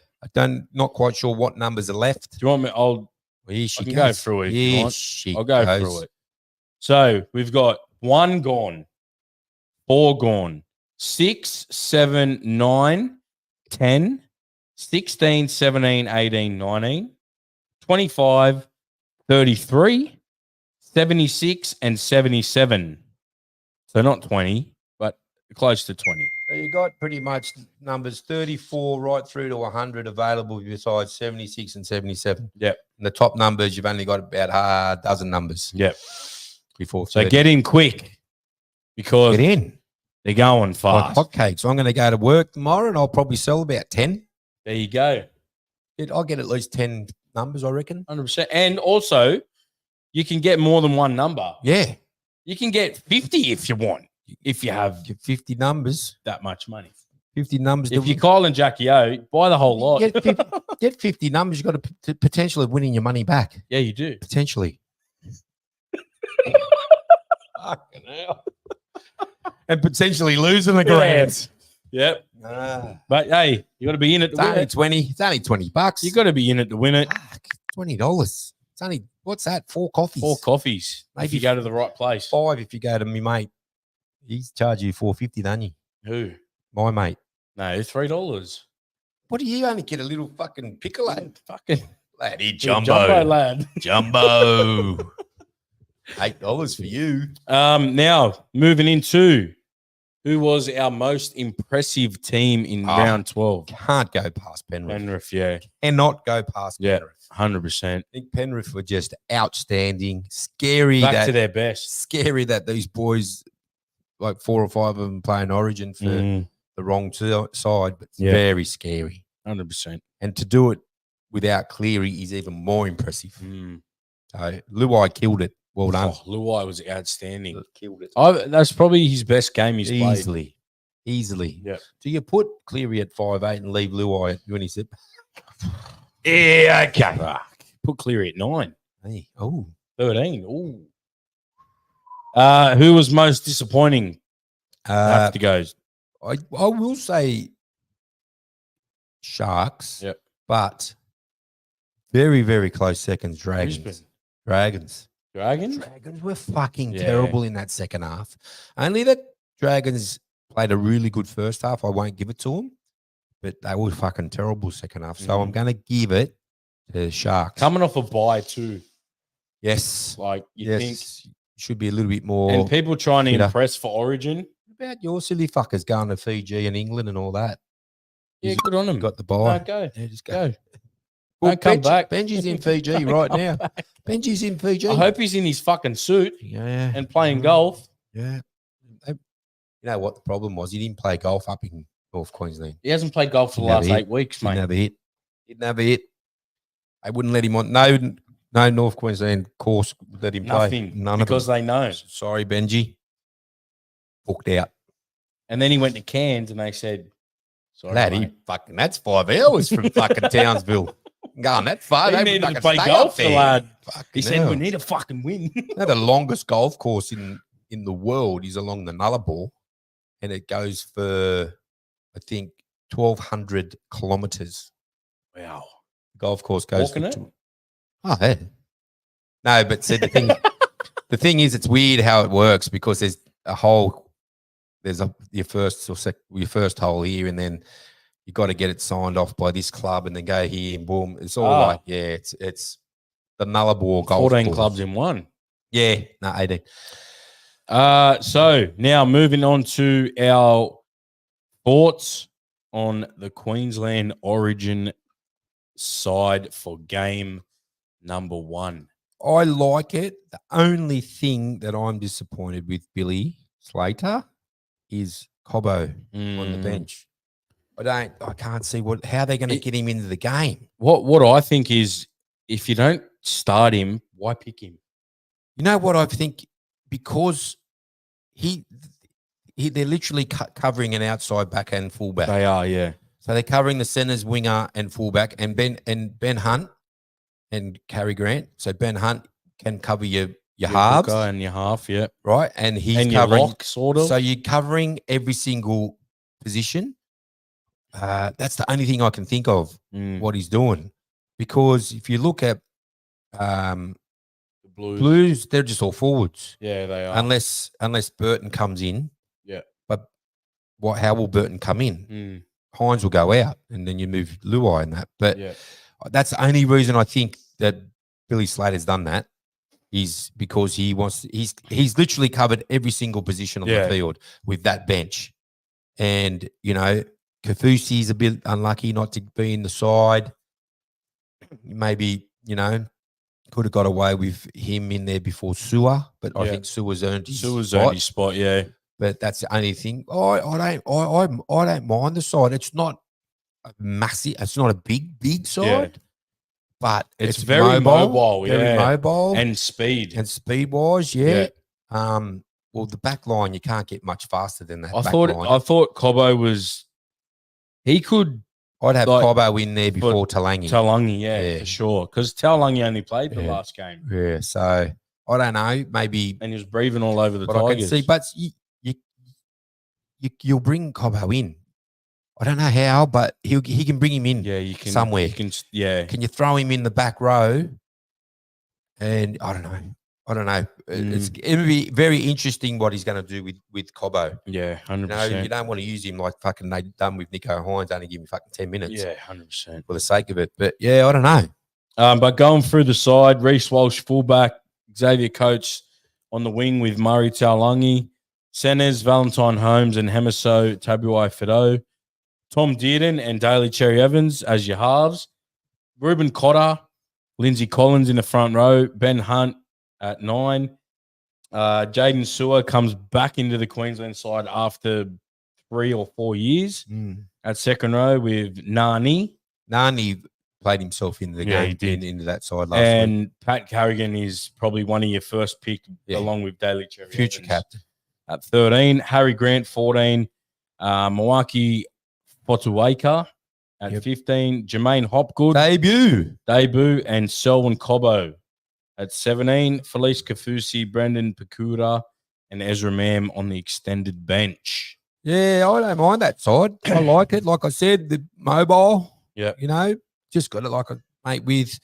Not quite sure what numbers are left. Do you want me? Here she I can goes. go through it if you Here want. she I'll go goes. through it. So we've got 1 gone, 4 gone, 6, 7, 9, 10, 16, 17, 18, 19, 25, 33, 76, and 77. So not 20, but close to 20. So you got pretty much numbers 34 right through to 100 available besides 76 and 77. Yep. And the top numbers, you've only got about a dozen numbers. Yep. Before So 30. get in quick because Get in. they're going Like fast. hotcakes. I'm going to go to work tomorrow and I'll probably sell about 10. There you go. I'll get at least 10 numbers, I reckon. 100%. And also, you can get more than one number. Yeah. You can get 50 if you want, if you have Get 50 numbers. that much money. 50 numbers. If you're Kyle and Jackie O, buy the whole lot. Get 50 numbers, you've got a potential of winning your money back. Yeah, you do. Potentially. Fucking hell. And potentially losing the grand. Yep. Ah. But hey, you got to be in it to It's win only it. 20. It's only $20. You got to be in it to win it. Fuck, $20. It's only, what's that? 4 coffees. 4 coffees. If Maybe you go to the right place. 5 if you go to me mate. He's charging you $4.50, doesn't he? Who? My mate. No, $3. What do you only get a little fucking piccolo? Fucking Laddie jumbo lad. Jumbo. $8 for you. Now moving into who was our most impressive team in round 12? Can't go past Penrith. Penrith, yeah, Cannot go past Yeah. Penrith. 100%. I think Penrith were just outstanding. Scary Back to their best. these boys, like 4 or 5 of them playing Origin for the wrong side, but it's Yeah. very scary. 100%. And to do it without Cleary is even more impressive. Mm. So Luai killed it. Well done. Oh, Luai was outstanding. Killed it. That's probably his best game he's played. Easily. Yeah. Do you put Cleary at 5'8" and leave Luai at 27? Yeah, okay. Fuck. Put Cleary at 9. Hey, oh. 13. Ooh. Who was most disappointing? Have to go. I will say Sharks. Yep. But very, very close seconds, Dragons. Brisbane. Dragons. Dragons? Were fucking Yeah. terrible in that second half. Only that Dragons played a really good first half. I won't give it to them, but they were fucking terrible second half. So I'm going to give it to Sharks. Coming off a bye too. Yes. Like you think. Should be a little bit more. And people trying to fitter. impress for Origin. What about your silly fuckers going to Fiji and England and all that? Yeah, He's good on them. Got the bye. No, go. Yeah, just Go. Well, Don't come back. Benji's in Fiji right now. Benji's in Fiji. I hope he's in his fucking suit Yeah. and playing golf. Yeah. You know what the problem was? He didn't play golf up in North Queensland. He hasn't played golf for the Didn't have last a hit. 8 weeks, Didn't mate. have a hit. Didn't have a hit. They wouldn't let him on. No North Queensland course would let him play. Nothing. None because of them. they know. Sorry, Benji. Booked out. And then he went to Cairns and they said, sorry, Laddie, mate. fucking, that's 5 hours from fucking Townsville. Going that far. He They needed to fucking play stay golf, up the there. lad. Fucking He said, hell. we need to fucking win. Now, the longest golf course in the world is along the Nullarbor, and it goes for, I think, 1,200 kilometers. Wow. The golf course goes Walking for it? Oh, yeah. No, but see, the thing is, it's weird how it works because there's your first hole here, and then you got to get it signed off by this club, and then go here and boom. It's all like, yeah, it's the Nullarbor golf 14 course. clubs in one. Yeah, no, 18. So now moving on to our thoughts on the Queensland Origin side for game number 1. I like it. The only thing that I'm disappointed with Billy Slater is Cobbo on the Mm. bench. I can't see how they're going to get him into the game. What I think is, if you don't start him, why pick him? You know what I think? Because they're literally covering an outside back and fullback. They are, yeah. So they're covering the centers, winger, and fullback, and Ben Hunt and Cary Grant. So Ben Hunt can cover your halves hooker and your half, yeah. right? And he's And your covering lock, sort of. So you're covering every single position. That's the only thing I can think of what he's doing, because if you look at The Blues, they're just all forwards. Yeah, they are. Unless Burton comes in. Yeah. But how will Burton come in? Hines will go out, and then you move Luai and that. But yeah. that's the only reason I think that Billy Slater's done that, is because he's literally covered every single position on the field with that bench. And, you know, Kafusi's a bit unlucky not to be in the side. Maybe, you know, could have got away with him in there before Sewer, but I think Sewer's earned his spot, yeah. But that's the only thing. I don't mind the side. It's not a massive. It's not a big side, but it's very mobile, very mobile, and speed wise, well, the back line, you can't get much faster than that. I thought Cobbo was. He could. I'd have Cobbo in there before Talangi. For sure, because Talangi only played the last game. Yeah, so I don't know, maybe, and he was breathing all over the but Tigers. I can see, but you'll bring Cobbo in. I don't know how, but he can bring him in. Yeah, you can somewhere. You can, yeah. Can you throw him in the back row? And I don't know. It'll be very interesting what he's going to do with Cobbo. Yeah, 100%. You know, you don't want to use him like fucking they done with Nico Hines, only give him fucking 10 minutes. Yeah, 100%. For the sake of it. But yeah, I don't know. But going through the side, Reece Walsh fullback, Xavier Coates on the wing with Murray Taulagi, centers Valentine Holmes and Hemiso Tabuai Fido, Tom Dearden and Daly Cherry Evans as your halves, Ruben Cotter, Lindsay Collins in the front row, Ben Hunt at 9. Jaden Sewer comes back into the Queensland side after 3 or 4 years at second row with Nani. Nani played himself into the game, into that side last and week. Pat Carrigan is probably one of your first pick, along with Daly Cherry Future Evans captain. at 13. Harry Grant, 14. Mawaki Fotuaika at 15. Jermaine Hopgood. Debut. And Selwyn Cobbo at 17. Felice Kafusi, Brendan Pakura, and Ezra Mam on the extended bench. Yeah, I don't mind that side. I like it. Like I said, the mobile. Yeah. You know, just got it like a mate with.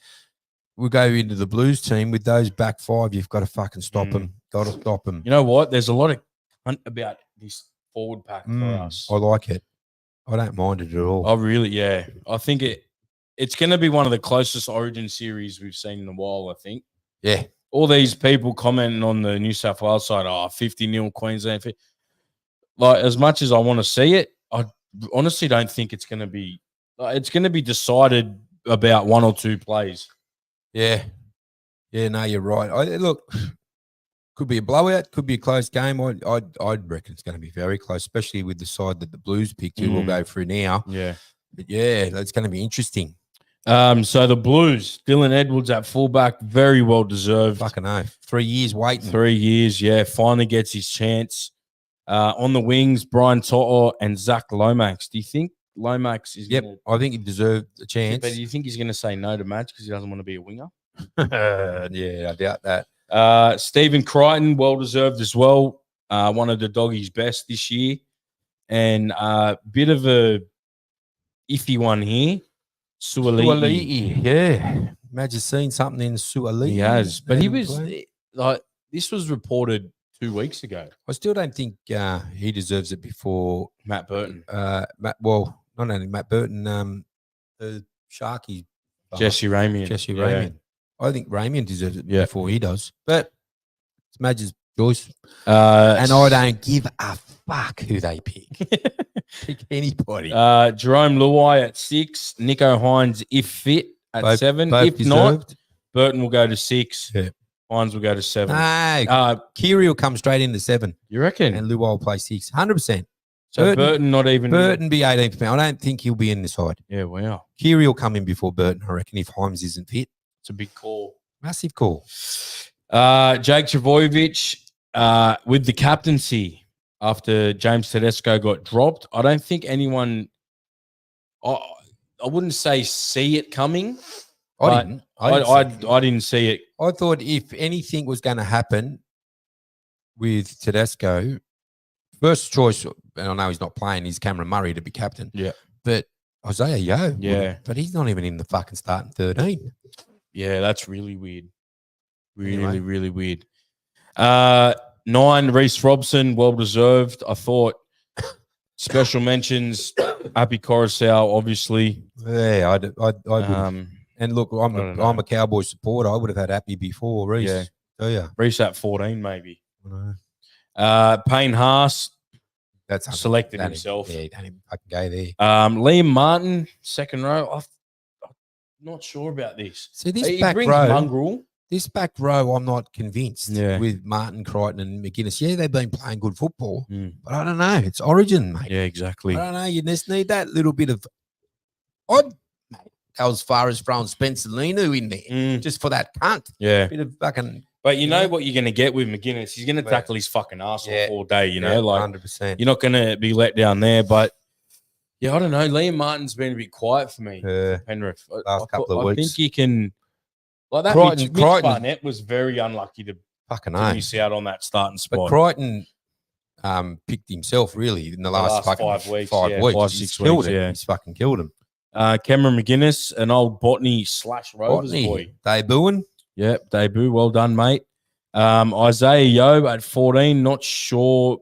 We'll go into the Blues team with those back five. You've got to fucking stop them. Got to stop them. You know what? There's a lot of hunt about this forward pack for us. I like it. I don't mind it at all. I really, I think it's going to be one of the closest Origin series we've seen in a while, I think. Yeah. All these people commenting on the New South Wales side, 50-0 Queensland. Like, as much as I want to see it, I honestly don't think it's going to be decided about 1 or 2 plays. Yeah. Yeah, no, you're right. Look, could be a blowout, could be a close game. I'd reckon it's going to be very close, especially with the side that the Blues picked, who we'll go through now. Yeah. But yeah, that's going to be interesting. So the Blues, Dylan Edwards at fullback, very well deserved. Fucking oath. 3 years waiting. 3 years, finally gets his chance. On the wings, Brian Toto and Zach Lomax. Do you think Lomax is I think he deserved a chance. But do you think he's going to say no to Madge because he doesn't want to be a winger? Yeah, I doubt that. Stephen Crichton, well deserved as well. One of the doggies' best this year. And bit of a iffy one here. Suali'i. Yeah. Madge has seen something in Suali'i. He has. But he was like, this was reported 2 weeks ago. I still don't think he deserves it before Matt Burton. Not only Matt Burton, the Sharky. Jesse Ramian. Ramian. I think Ramian deserves it before he does. But it's Madge's choice. And I don't give a fuck who they pick. Pick anybody. Jerome Luai at 6. Nico Hines, if fit, at 7. If deserved. Not, Burton will go to 6. Yeah. Hines will go to 7. No, Keary will come straight into 7. You reckon? And Luai will play 6. 100%. So Burton not even. Burton be 18th man. I don't think he'll be in the side. Yeah, wow. Kiri will come in before Burton, I reckon, if Himes isn't fit. It's a big call. Massive call. Jake Trbojevic with the captaincy after James Tedesco got dropped. I don't think anyone. I wouldn't say see it coming. I didn't. I didn't see it. I thought if anything was going to happen with Tedesco, first choice, and I know he's not playing, is Cameron Murray to be captain. Yeah. But Isaiah Yeo. Yeah. But he's not even in the fucking starting 13. Yeah, that's really weird. Really, Anyway. really weird. 9, Reece Robson, well deserved. I thought special mentions, Happy Coruscant, obviously. Yeah, I would. And look, don't know. I'm a Cowboy supporter. I would have had Happy before Reece. Yeah. Oh, yeah. Reece at 14, maybe. Payne Haas That's selected don't himself. Even, don't even fucking go there. Liam Martin, second row. I'm not sure about this. See, this He back brings row, mongrel. I'm not convinced Yeah. with Martin, Crichton and McGuinness. Yeah, they've been playing good football, Mm. but I don't know. It's Origin, mate. Yeah, exactly. I don't know. You just need that little bit of odd. Go as far as throwing Spencer Linu in there Mm, just for that cunt. yeah. Bit of fucking But you know Yeah. what you're going to get with McGuinness? He's going to Yeah. tackle his fucking ass Yeah. off all day, you know? Like, 100%. you're not going to be let down there. But, yeah, I don't know. Liam Martin's been a bit quiet for me, Penrith. Last couple of I weeks. think he can – like that Crichton- Mitch Crichton- Barnett was very unlucky to Fucking know. miss out on that starting But spot. Crichton picked himself really in the last fucking 5 weeks, 5 yeah, weeks. 5, He's 6 killed weeks, him. yeah. He's fucking killed him. Cameron McGuinness, an old Botany / Rovers Botany, boy. debuting. Yep, debut. Well done, mate. Isaiah Yeo at 14. Not sure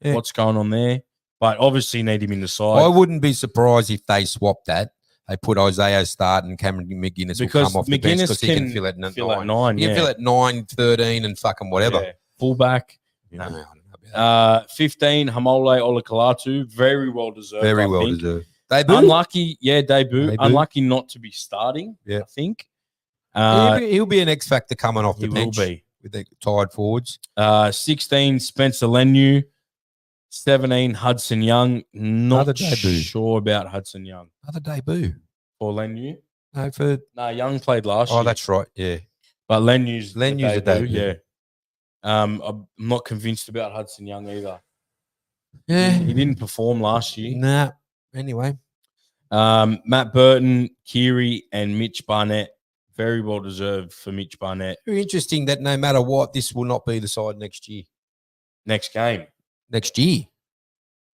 Yeah. what's going on there, but obviously need him in the I side wouldn't be surprised if they swapped that. They put Isaiah start and Cameron McGuinness will because come off the bench McGuinness because he can fill it at fill at 9. 9. He can Yeah. fill it 9, 13 and fucking whatever. Yeah. Fullback. No, I don't know about that. 15. Hamole Olakalatu. Very well deserved. Very I well think. deserved. Debut. Unlucky, yeah, debut. Debut. Unlucky not to be starting. Yeah. I think. He'll be an X factor coming off He the will bench be. with the tired forwards. 16, Spencer Lenu. 17, Hudson Young. Another Not debut. sure about Hudson Young Another debut. or Lenu. No, for No, Young played last year. that's right. Yeah. But Lenu's Lenu's a debut. Yeah. I'm not convinced about Hudson Young either. Yeah. He didn't perform last year. Nah. Anyway. Matt Burton, Kiri, and Mitch Barnett. Very well deserved for Mitch Barnett. Very interesting that no matter what, this will not be the side next year. Next game. Next year.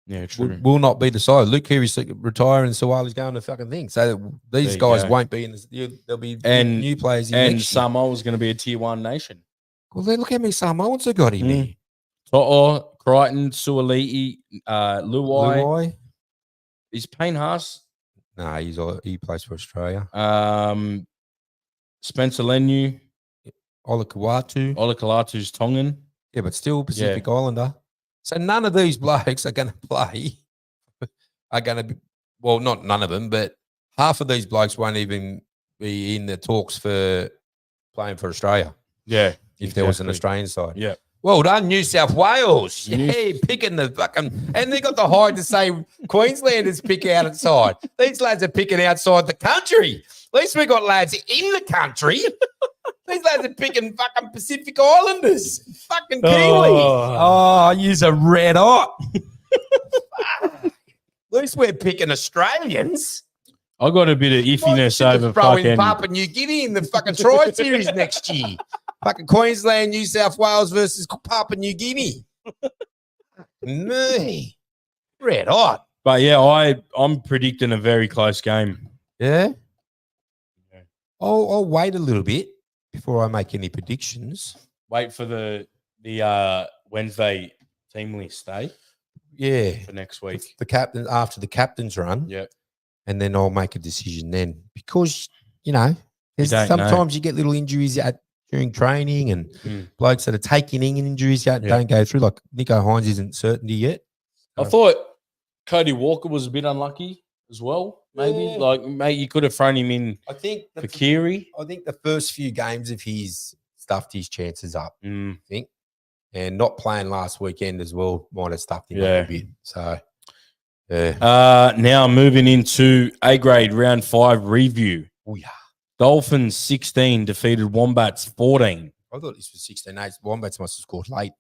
Yeah, true. Will not be the side. Luke Keary's retiring, Sawali's going to fucking thing. So these There you guys go. won't be in this. There'll be And- new players in And next year. Samoa's going to be a tier 1 nation. Well, then look how many Samoans have got him Mm. here. To'o, Crichton, Suoliti, Luai. Luai? Is Payne Haas? No, he plays for Australia. Spencer Lenu, Olakawatu. Olakalatu's Tongan. Yeah, but still Pacific Islander. So none of these blokes are going to play. Are going to be, well, not none of them, but half of these blokes won't even be in the talks for playing for Australia Yeah. if there was an exactly. Australian side. Yeah. Well done, New South Wales. New- Yeah, picking the fucking, and they got the hide to say Queenslanders pick outside. These lads are picking outside the country. At least we got lads in the country. These lads are picking fucking Pacific Islanders. Fucking Kiwi. Oh, use a red hot. At least we're picking Australians. I got a bit of iffiness over Throw in fucking. Papua New Guinea in the fucking Tri Series next year. Fucking Queensland, New South Wales versus Papua New Guinea. Me. Red hot. But yeah, I'm predicting a very close game. Yeah. Yeah. I'll wait a little bit before I make any predictions. Wait for the Wednesday team list, eh? Yeah. For next week. The captain after the captain's run. Yeah. And then I'll make a decision then. Because, there's don't know. sometimes you get little injuries during training and blokes that are taking in injuries don't go through. Like Nico Hines isn't certainty yet. I thought Cody Walker was a bit unlucky as well. Maybe Yeah. like mate, you could have thrown him in I think for Kiri. I think the first few games of his stuffed his chances up. Mm. I think. And not playing last weekend as well might have stuffed him up Yeah. a bit. So Yeah. Now moving into A grade round 5 review. Oh, yeah. Dolphins 16 defeated Wombats 14. I thought this was 16-8. Wombats must have scored late.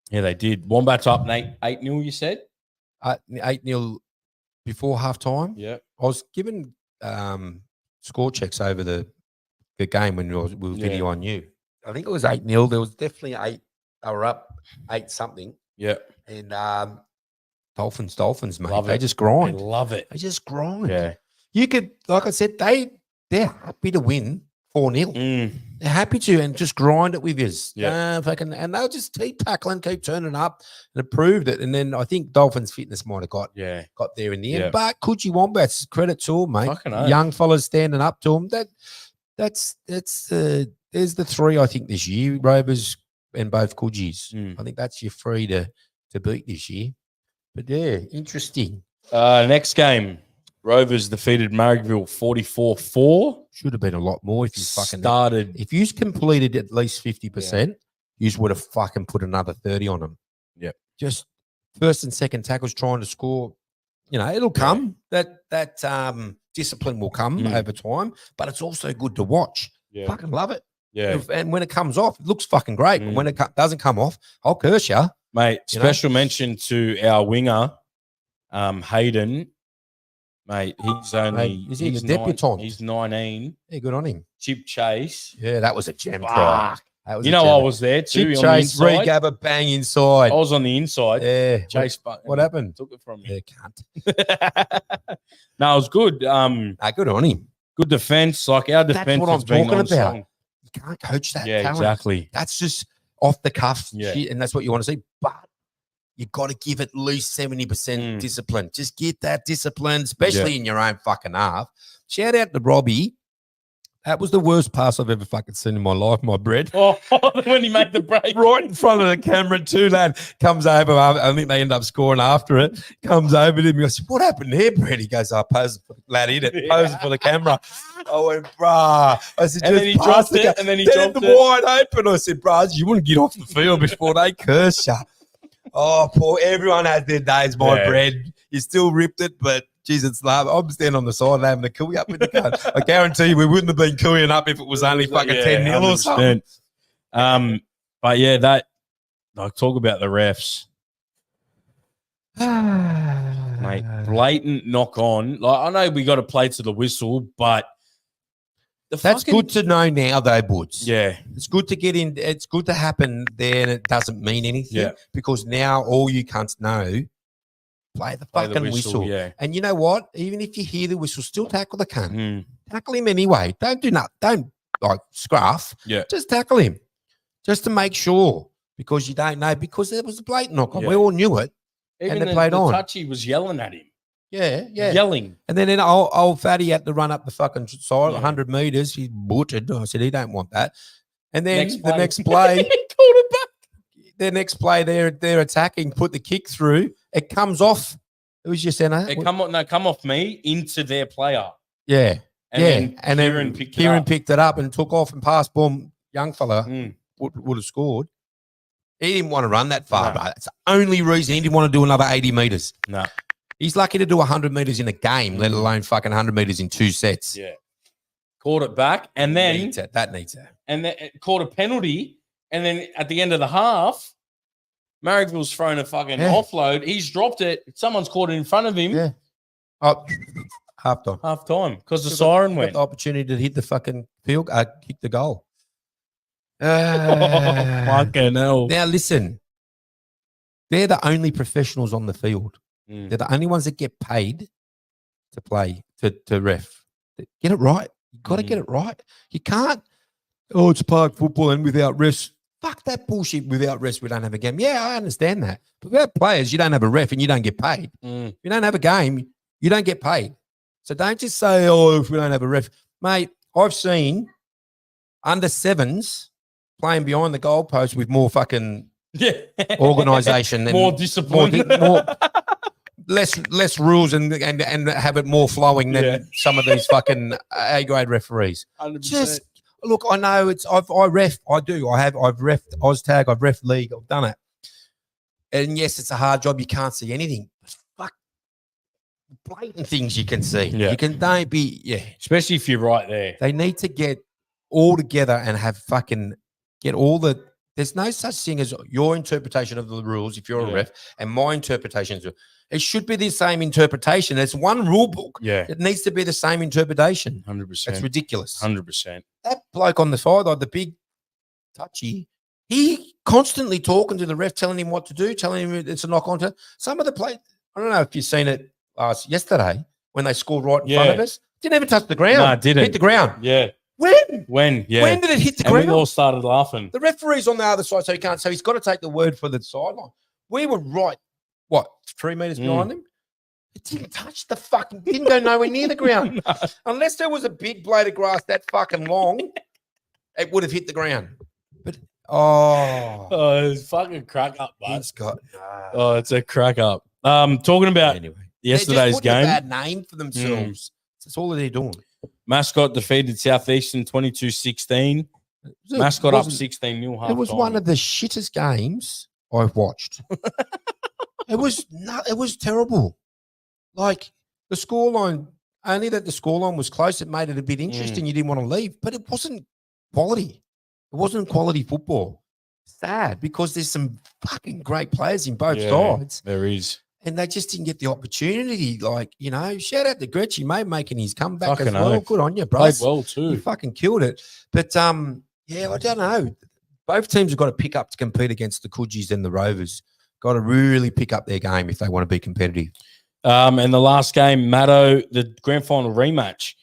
Yeah, they did. Wombats up 8-0, you said? 8-0 before halftime. Yeah. I was given score checks over the game when we were video on you. I think it was 8-0. There was definitely 8. They were up 8 something. Yeah. And Dolphins, mate. Love they it. just grind. I love it. They just grind. Yeah. You could, like I said, they're happy to win 4-0. They're happy to and just grind it with us. Yeah. And they'll just keep tackling, keep turning up, and it proved it. And then I think Dolphins fitness might have got there in the end. Yeah. But Coogee Wombats, credit to them, mate. Fucking oath. Young fellas standing up to them. There's the 3 I think this year, Rovers and both Coogie's. I think that's your 3 to beat this year. But yeah, interesting. Next game, Rovers defeated Marrickville 44-4. Should have been a lot more if you fucking started. If you completed at least 50%, you would have fucking put another 30 on them. Yep. Just first and second tackles trying to score. You know, it'll come. That discipline will come over time, but it's also good to watch. Yeah. Fucking love it. Yeah. And when it comes off, it looks fucking great. But when it doesn't come off, I'll curse you. Mate, special mention to our winger, Hayden. Mate, he's only is he the debutant? He's 19. Yeah, good on him. Chip Chase. Yeah, that was a gem try. I was there too. Chip Chase, Regather, bang inside. I was on the inside. Yeah. Chase, what happened? Took it from me. Yeah, can't. No, it was good. Good on him. Good defense. Like our defense. That's what I'm been talking on about. song. You can't coach that. Yeah, talent. exactly. That's just off the cuff shit, and that's what you want to see. But you got to give at least 70% discipline. Just get that discipline, especially in your own fucking half. Shout out to Robbie. That was the worst pass I've ever fucking seen in my life, my bread. Oh, when he made the break. Right in front of the camera, too, lad. Comes over. I think they end up scoring after it. Comes over to me. I said, what happened there, Brett? He goes, I posed for the lad in it. Posing for the camera. I went, brah. I said, and then he dropped it. And then he dropped it. Wide open. I said, brah, you wouldn't get off the field before they curse you. Oh, poor. Everyone has their days, my bread. You still ripped it, but geez, it's love. I'm standing on the side having the cooey up with the gun. I guarantee you we wouldn't have been cooeying up if it was only fucking 10-0 or something. But yeah, that like talk about the refs. Mate, blatant knock on. Like I know we got to play to the whistle, but that's good to know now, though, Boots. Yeah, it's good to get in. It's good to happen there, and it doesn't mean anything because now all you cunts know. Play the fucking whistle. Yeah. And you know what? Even if you hear the whistle, still tackle the cunt. Tackle him anyway. Don't do nothing. Don't like scruff. Yeah. Just tackle him. Just to make sure. Because you don't know. Because there was a blatant knock on. We all knew it. Even and they played on. Touchy was yelling at him. Yeah. Yelling. And then old Fatty had to run up the fucking side 100 meters. He butchered. I said, he don't want that. And then the next play. He called it back. The next play, they're attacking, put the kick through. It comes off. It was your center. It come off me into their player. Yeah. And then Kieran picked it up and took off and passed. Boom, young fella would have scored. He didn't want to run that far, bro. That's the only reason he didn't want to do another 80 meters. No. He's lucky to do 100 meters in a game, let alone fucking 100 meters in 2 sets. Yeah. Caught it back and then that needs it. And then it caught a penalty. And then at the end of the half, Marrickville's thrown a fucking offload. He's dropped it. Someone's caught it in front of him. Yeah. Oh, half time because the siren went. The opportunity to hit the fucking field, kick the goal. Fucking hell. Now listen, they're the only professionals on the field. They're the only ones that get paid to play to ref. Get it right. You got to get it right. You can't. Oh, it's park football and without refs. Fuck that bullshit. Without refs, we don't have a game. Yeah, I understand that. But without players, you don't have a ref and you don't get paid. If you don't have a game, you don't get paid. So don't just say, oh, if we don't have a ref. Mate, I've seen under 7s playing behind the goalpost with more fucking organisation. More discipline. Less rules and have it more flowing than some of these fucking A-grade referees. 100%. Just look, I know I've refed OzTag, I've ref league, I've done it. And yes, it's a hard job. You can't see anything. Fuck, blatant things you can see. Yeah. You can don't be Especially if you're right there. They need to get all together and have fucking get all the. There's no such thing as your interpretation of the rules if you're a Yeah. ref and my interpretation. It should be the same interpretation. There's one rule book. Yeah. It needs to be the same interpretation. 100%. That's ridiculous. 100%. That bloke on the sideline, the big touchy, he constantly talking to the ref, telling him what to do, telling him it's a knock on to some of the play. I don't know if you've seen it yesterday when they scored right in front of us. Didn't even touch the ground. No, it didn't. Hit the ground. Yeah. When? Yeah. When did it hit the And we ground? all started laughing. The referee's on the other side, so he can't. So he's got to take the word for the sideline. We were right. What? 3 meters behind him. It didn't touch the fucking. Didn't go nowhere near the ground. No. Unless there was a big blade of grass that fucking long, it would have hit the ground. But Oh, it's fucking crack up, bud. he's got. Oh, it's a crack up. Talking about Anyway, yesterday's they're just putting a game. bad name for themselves. That's all they're doing. Mascot defeated Southeastern 22-16. Mascot up 16-0 half It was one of the shittest games I've watched. It was terrible. Like the scoreline, only that the scoreline was close, it made it a bit interesting. You didn't want to leave, but it wasn't quality. It wasn't quality football. Sad because there's some fucking great players in both sides. There is. And they just didn't get the opportunity. Like, shout out to Gretchy, mate, making his comeback Fucking as well. oath. Good on you, bro. Played well You too. fucking killed it. But I don't know. Both teams have got to pick up to compete against the Coogis and the Rovers. Got to really pick up their game if they want to be competitive. And the last game, Maddo, the grand final rematch.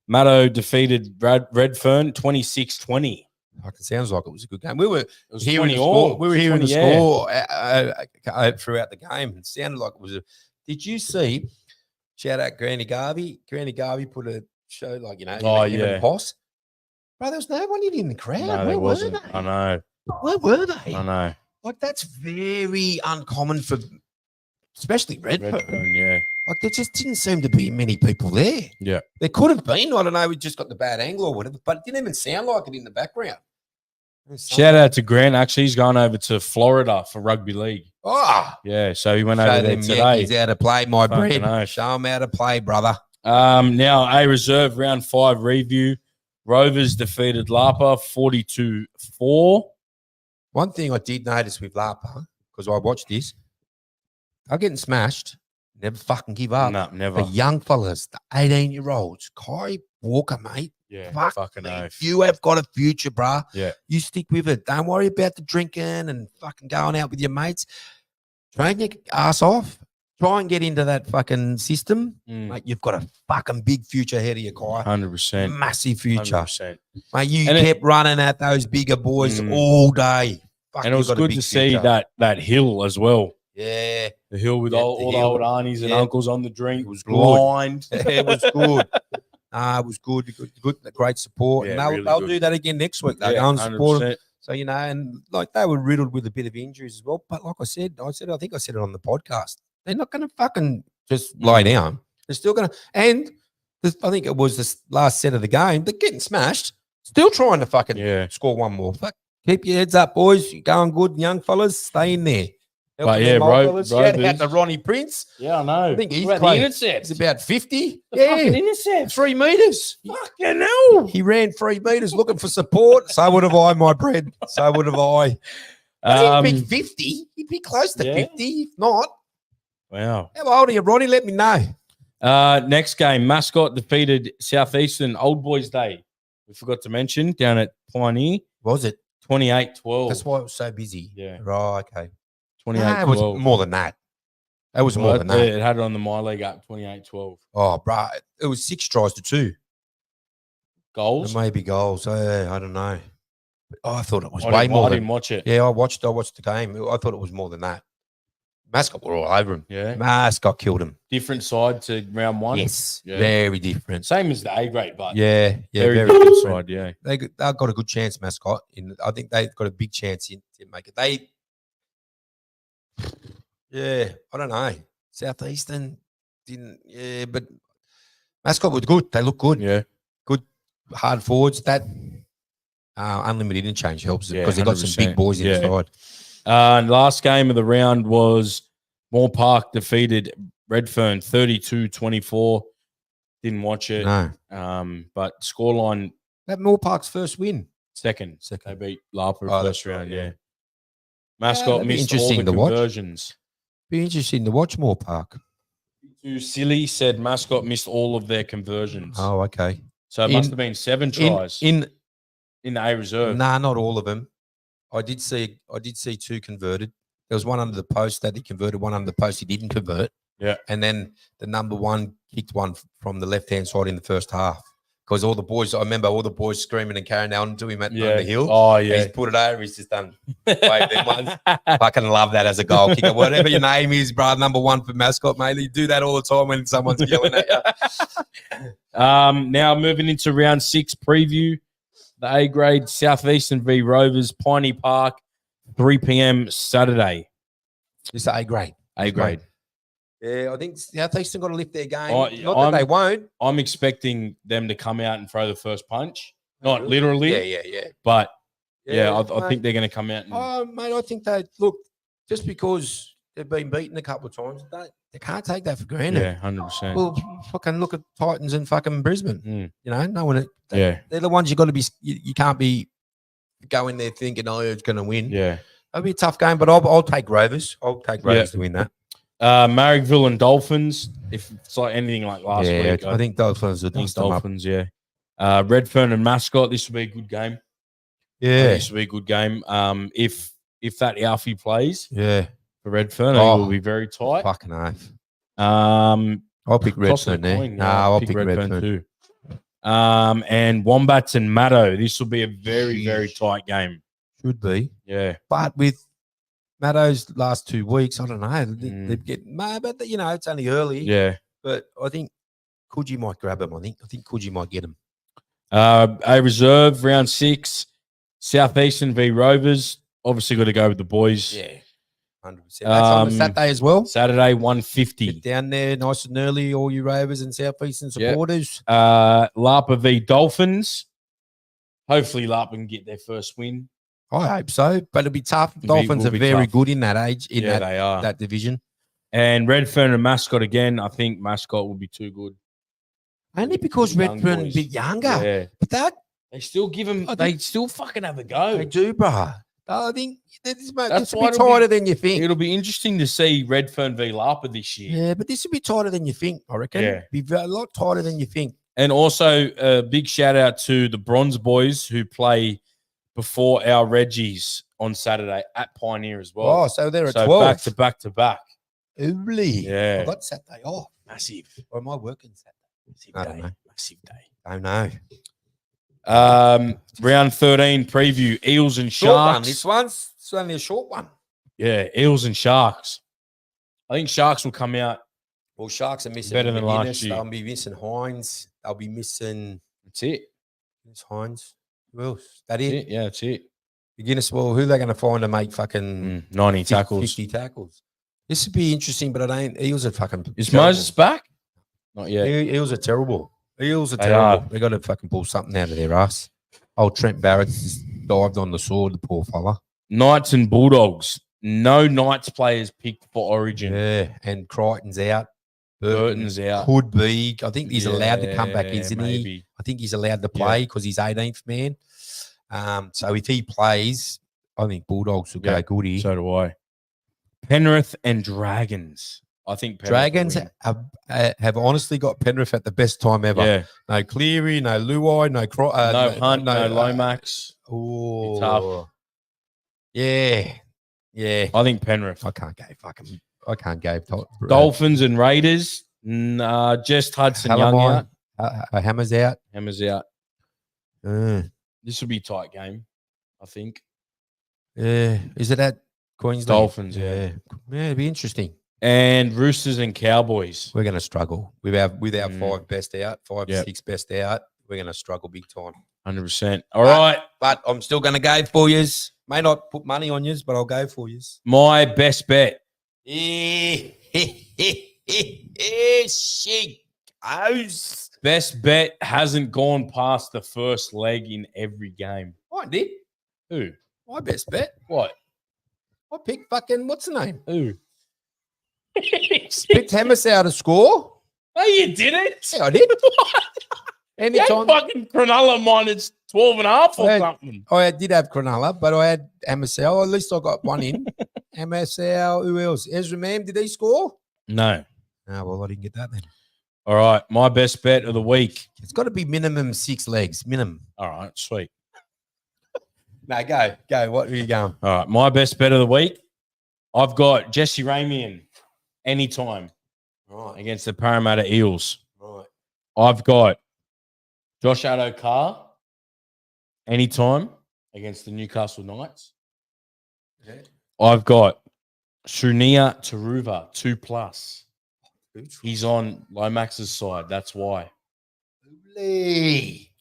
Maddo defeated Redfern 26-20. Fucking sounds like it was a good game. We were It was hearing 20 the all. score. We were hearing the 20, yeah. score throughout the game. It sounded like it was a. Did you see? Shout out Granny Garvey. Granny Garvey put a show like him and Poss. Bro, there was no one in the crowd. No, Where there were wasn't. they? I know. Where were they? I know. Like that's very uncommon for, especially Redfern. Redfern, yeah. Like there just didn't seem to be many people there. Yeah. There could have been. I don't know. We just got the bad angle or whatever, but it didn't even sound like it in the background. Shout out to Grant. Actually, he's gone over to Florida for rugby league. Oh, Yeah, so he went show over there them today. Yankees how to play, my Fucking bread. oath. Show them how to play, brother. Now, A Reserve round 5 review. Rovers defeated Lapa 42-4. One thing I did notice with Lapa, because I watched this, they're getting smashed. Never fucking give up. No, never. The young fellas, the 18-year-olds, Kai Walker, mate. Yeah, Fuck fucking me. oath. You have got a future, bruh. Yeah. You stick with it. Don't worry about the drinking and fucking going out with your mates. Train your ass off. Try and get into that fucking system. Mate, you've got a fucking big future ahead of you, Kai. 100%. Massive future. 100%. Mate, you And kept running at those bigger boys all day. Fuck, And it you've was got a good big to see future. that hill as well. Yeah. The hill with Yeah, all the the hill. old aunties and Yeah. uncles on the drink. It was good. blind. It was good. It was good. Good, great support. Yeah, and they'll, really they'll good. do that again next week. They'll Yeah, go and support them. 100%. So, and like they were riddled with a bit of injuries as well. But like I said, I think I said it on the podcast. They're not going to fucking just lie down. They're still going to. And I think it was the last set of the game. They're getting smashed. Still trying to fucking Yeah. score one more. Fuck, keep your heads up, boys. You're going good, young fellas. Stay in there. But Helping yeah, them old fellas. Shout out Rovers. to Ronnie Prince. Yeah, I know. I think he's What about close. the intercept. He's about 50. The fucking intercept. 3 meters. Fucking hell. He ran 3 meters looking for support. So would have I, my bread. So would have I. But he'd be 50. He'd be close to yeah. 50. If not, Wow. how old are you, Ronnie? Let me know. Next game, Mascot defeated Southeastern Old Boys Day. We forgot to mention down at Pioneer, Was it? 28-12. That's why it was so busy. Yeah. Right. Okay. 28-12. Nah, it was more than that. It was more than that. It had it on the My League app, 28-12. Oh, bro. It was 6 tries to 2. Goals? Maybe goals. I don't know. Oh, I thought it was I way didn't- more I than. didn't watch it. Yeah, I watched the game. I thought it was more than that. Mascot were all over him. Yeah. Mascot killed him. Different side to round 1. Yes. Yeah. Very different. Same as the A grade, but Yeah. very, Very good different. side. Yeah. They've got a good chance, Mascot. I think they've got a big chance in to make it. I don't know. Southeastern didn't, but Mascot was good. They look good. Yeah. Good hard forwards. That unlimited interchange helps them Yeah, because they've got some 100%. big boys Yeah. inside. And last game of the round was Moore Park defeated Redfern 32-24. Didn't watch it. No. But scoreline That Moore Park's first win. second. They Second. beat Lapa Oh, first that's right, round. yeah. Yeah. Mascot that'd be missed all the interesting to watch. conversions. Be interesting to watch Moore Park. Too silly said Mascot missed all of their conversions. Oh, okay. So it must have been 7 tries in the A reserve. Nah, not all of them. I did see 2 converted. There was one under the post that he converted, one under the post he didn't convert. Yeah. And then the number one kicked one from the left-hand side in the first half. Because all the boys, I remember all the boys screaming and carrying on to him on the hill. Oh, And yeah. he's put it over. He's just done. Wave them ones. Fucking love that as a goal kicker. Whatever your name is, bro, number one for Mascot, mate. You do that all the time when someone's yelling at you. Now moving into round 6 preview. The A grade Southeastern v Rovers, Piney Park, 3 p.m. Saturday. This is A grade. A grade. Yeah, I think Southeastern got to lift their game. Oh, Not that they won't. I'm expecting them to come out and throw the first punch. Not literally, Yeah. but yeah, I mate. think they're going to come out. And, Oh, mate, I think they look just because they've been beaten a couple of times, they can't take that for granted. yeah, 100%. Well, fucking look at Titans and fucking Brisbane. Mm. You know, no one. Yeah, They're the ones you got to be. You can't be going there thinking, oh, it's going to win. yeah. It'll be a tough game, but I'll take Rovers. I'll take Rovers to win that. Marrickville and Dolphins. If it's like anything like last week, I think Dolphins will think dust them up. Dolphins. Yeah. Redfern and Mascot. This will be a good game. Yeah, This will be a good game. If that Alfie plays yeah. for Redfern, I think it will be very tight. Fucking oath. Um, I'll pick toss of Redfern the there. coin, No, yeah, I'll pick pick Redfern. too. And Wombats and Maddo. This will be a very, very tight game. Should be. Yeah. But with Maddo's last 2 weeks, I don't know. Mm. They get, but you know, it's only early. Yeah. But I think Coogee might grab him. I think Coogee might get him. A reserve, round 6. Southeastern v Rovers. Obviously got to go with the boys. Yeah, 100%. That's on the Saturday as well. Saturday, 150. Get down there nice and early, all you Rovers and Southeastern supporters. Lapa v Dolphins. Hopefully Lapa can get their first win. I hope so, but it'll be tough. Dolphins will are be very tough. good in that age, in They are. that division. And Redfern and Mascot again. I think Mascot will be too good. Only because Young Redfern a boys. bit younger. Yeah. But They still give him. I They think- still fucking have a go. they do, bruh. I think this That's will why be it'll be- tighter than you think. It'll be interesting to see Redfern v Lapa this year. Yeah, but this will be tighter than you think, I reckon. Yeah. Be a lot tighter than you think. And also a big shout out to the Bronze Boys who play before our Reggies on Saturday at Pioneer as well. Oh, so they're at so 12. back to back to back. Early. Yeah. I got Saturday off. Massive. Or am I working Saturday? Massive I don't day. know. Massive day. Don't know. Round 13 preview Eels and Short one. Sharks. This one's it's only a short one. Yeah, Eels and Sharks. I think Sharks will come out. Well, Sharks are missing Better than last McGuinness. year. They'll be missing Hines. They'll be missing That's it. Hines. Who else? That That's it? it. Yeah, that's it. McGuinness. Well, who are they going to find to make fucking 90 tackles. 50 tackles? This would be interesting, but I don't. Eels are fucking. Is terrible. Moses back? Not yet. Eels are terrible. Eels are They terrible. are. They got to fucking pull something out of their ass. Old Trent Barrett just dived on the sword, the poor fella. Knights and Bulldogs. No Knights players picked for Origin. Yeah, and Crichton's out. Burton's out. Could be. I think he's allowed to come back, Yeah, isn't he? maybe. I think he's allowed to play because he's 18th man. So if he plays, I think Bulldogs will Yeah, go goody. So do I. Penrith and Dragons. I think Penrith will Dragons win. have honestly got Penrith at the best time ever. Yeah. No Cleary, no Luai, no No Hunt, no Lomax. Oh, tough. Yeah, yeah. I think Penrith. I can't go. Dolphins and Raiders. Just Hudson Young out. Hammer's out. Hammer's out. Uh, This will be a tight game, I think. yeah. Is it at Queensland? Dolphins, yeah. Yeah, it'd be interesting. And Roosters and Cowboys. We're going to struggle with our Mm. 5 best out, 5 Yep. 6 best out. We're going to struggle big time. 100%. All right. But I'm still going to go for yous. May not put money on yous, but I'll go for yous. My best bet. She goes. Best bet hasn't gone past the first leg in every game. I did. Who? My best bet. What? I picked fucking, what's the name? Who? Picked Hemmersow to score. No, you didn't. Yeah, I did. You had Anytime. fucking Cronulla minus 12.5 or I had- something. I did have Cronulla, but I had Hemmersow. At least I got one in. Hemmersow. Who else? Ezra Mam. Did he score? No. Oh, well, I didn't get that then. All right. My best bet of the week. It's got to be minimum 6 legs. Minimum. All right. Sweet. No, go. Go. What are you going? All right. My best bet of the week. I've got Jesse Ramian anytime Right. against the Parramatta Eels. Right. I've got Josh Addo-Carr anytime against the Newcastle Knights. Yeah. I've got Sunia Taruva 2+. He's on Lomax's side. That's why. Lovely.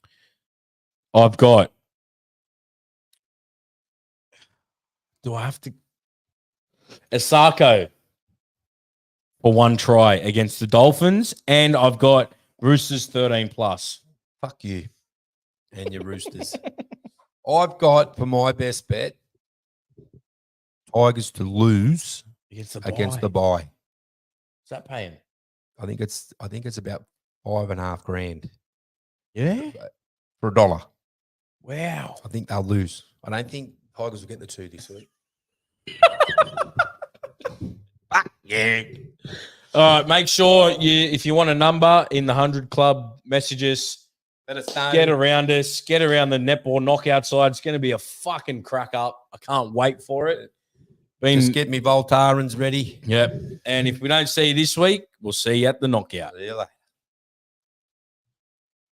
I've got. Do I have to? Asako for 1 try against the Dolphins, and I've got Roosters 13+. Fuck you and your Roosters. I've got for my best bet Tigers to lose against the bye. What's that paying? I think it's about $5.5 Yeah. for $1. Wow. I think they'll lose. I don't think Tigers will get the 2 this week. Fuck yeah. All right. Make sure if you want a number in the 100 Club messages, Let us know. get around us, get around the netball knockout side. It's going to be a fucking crack up. I can't wait for it. Just get me Voltarans ready. Yep. And if we don't see you this week, we'll see you at the knockout. See you later.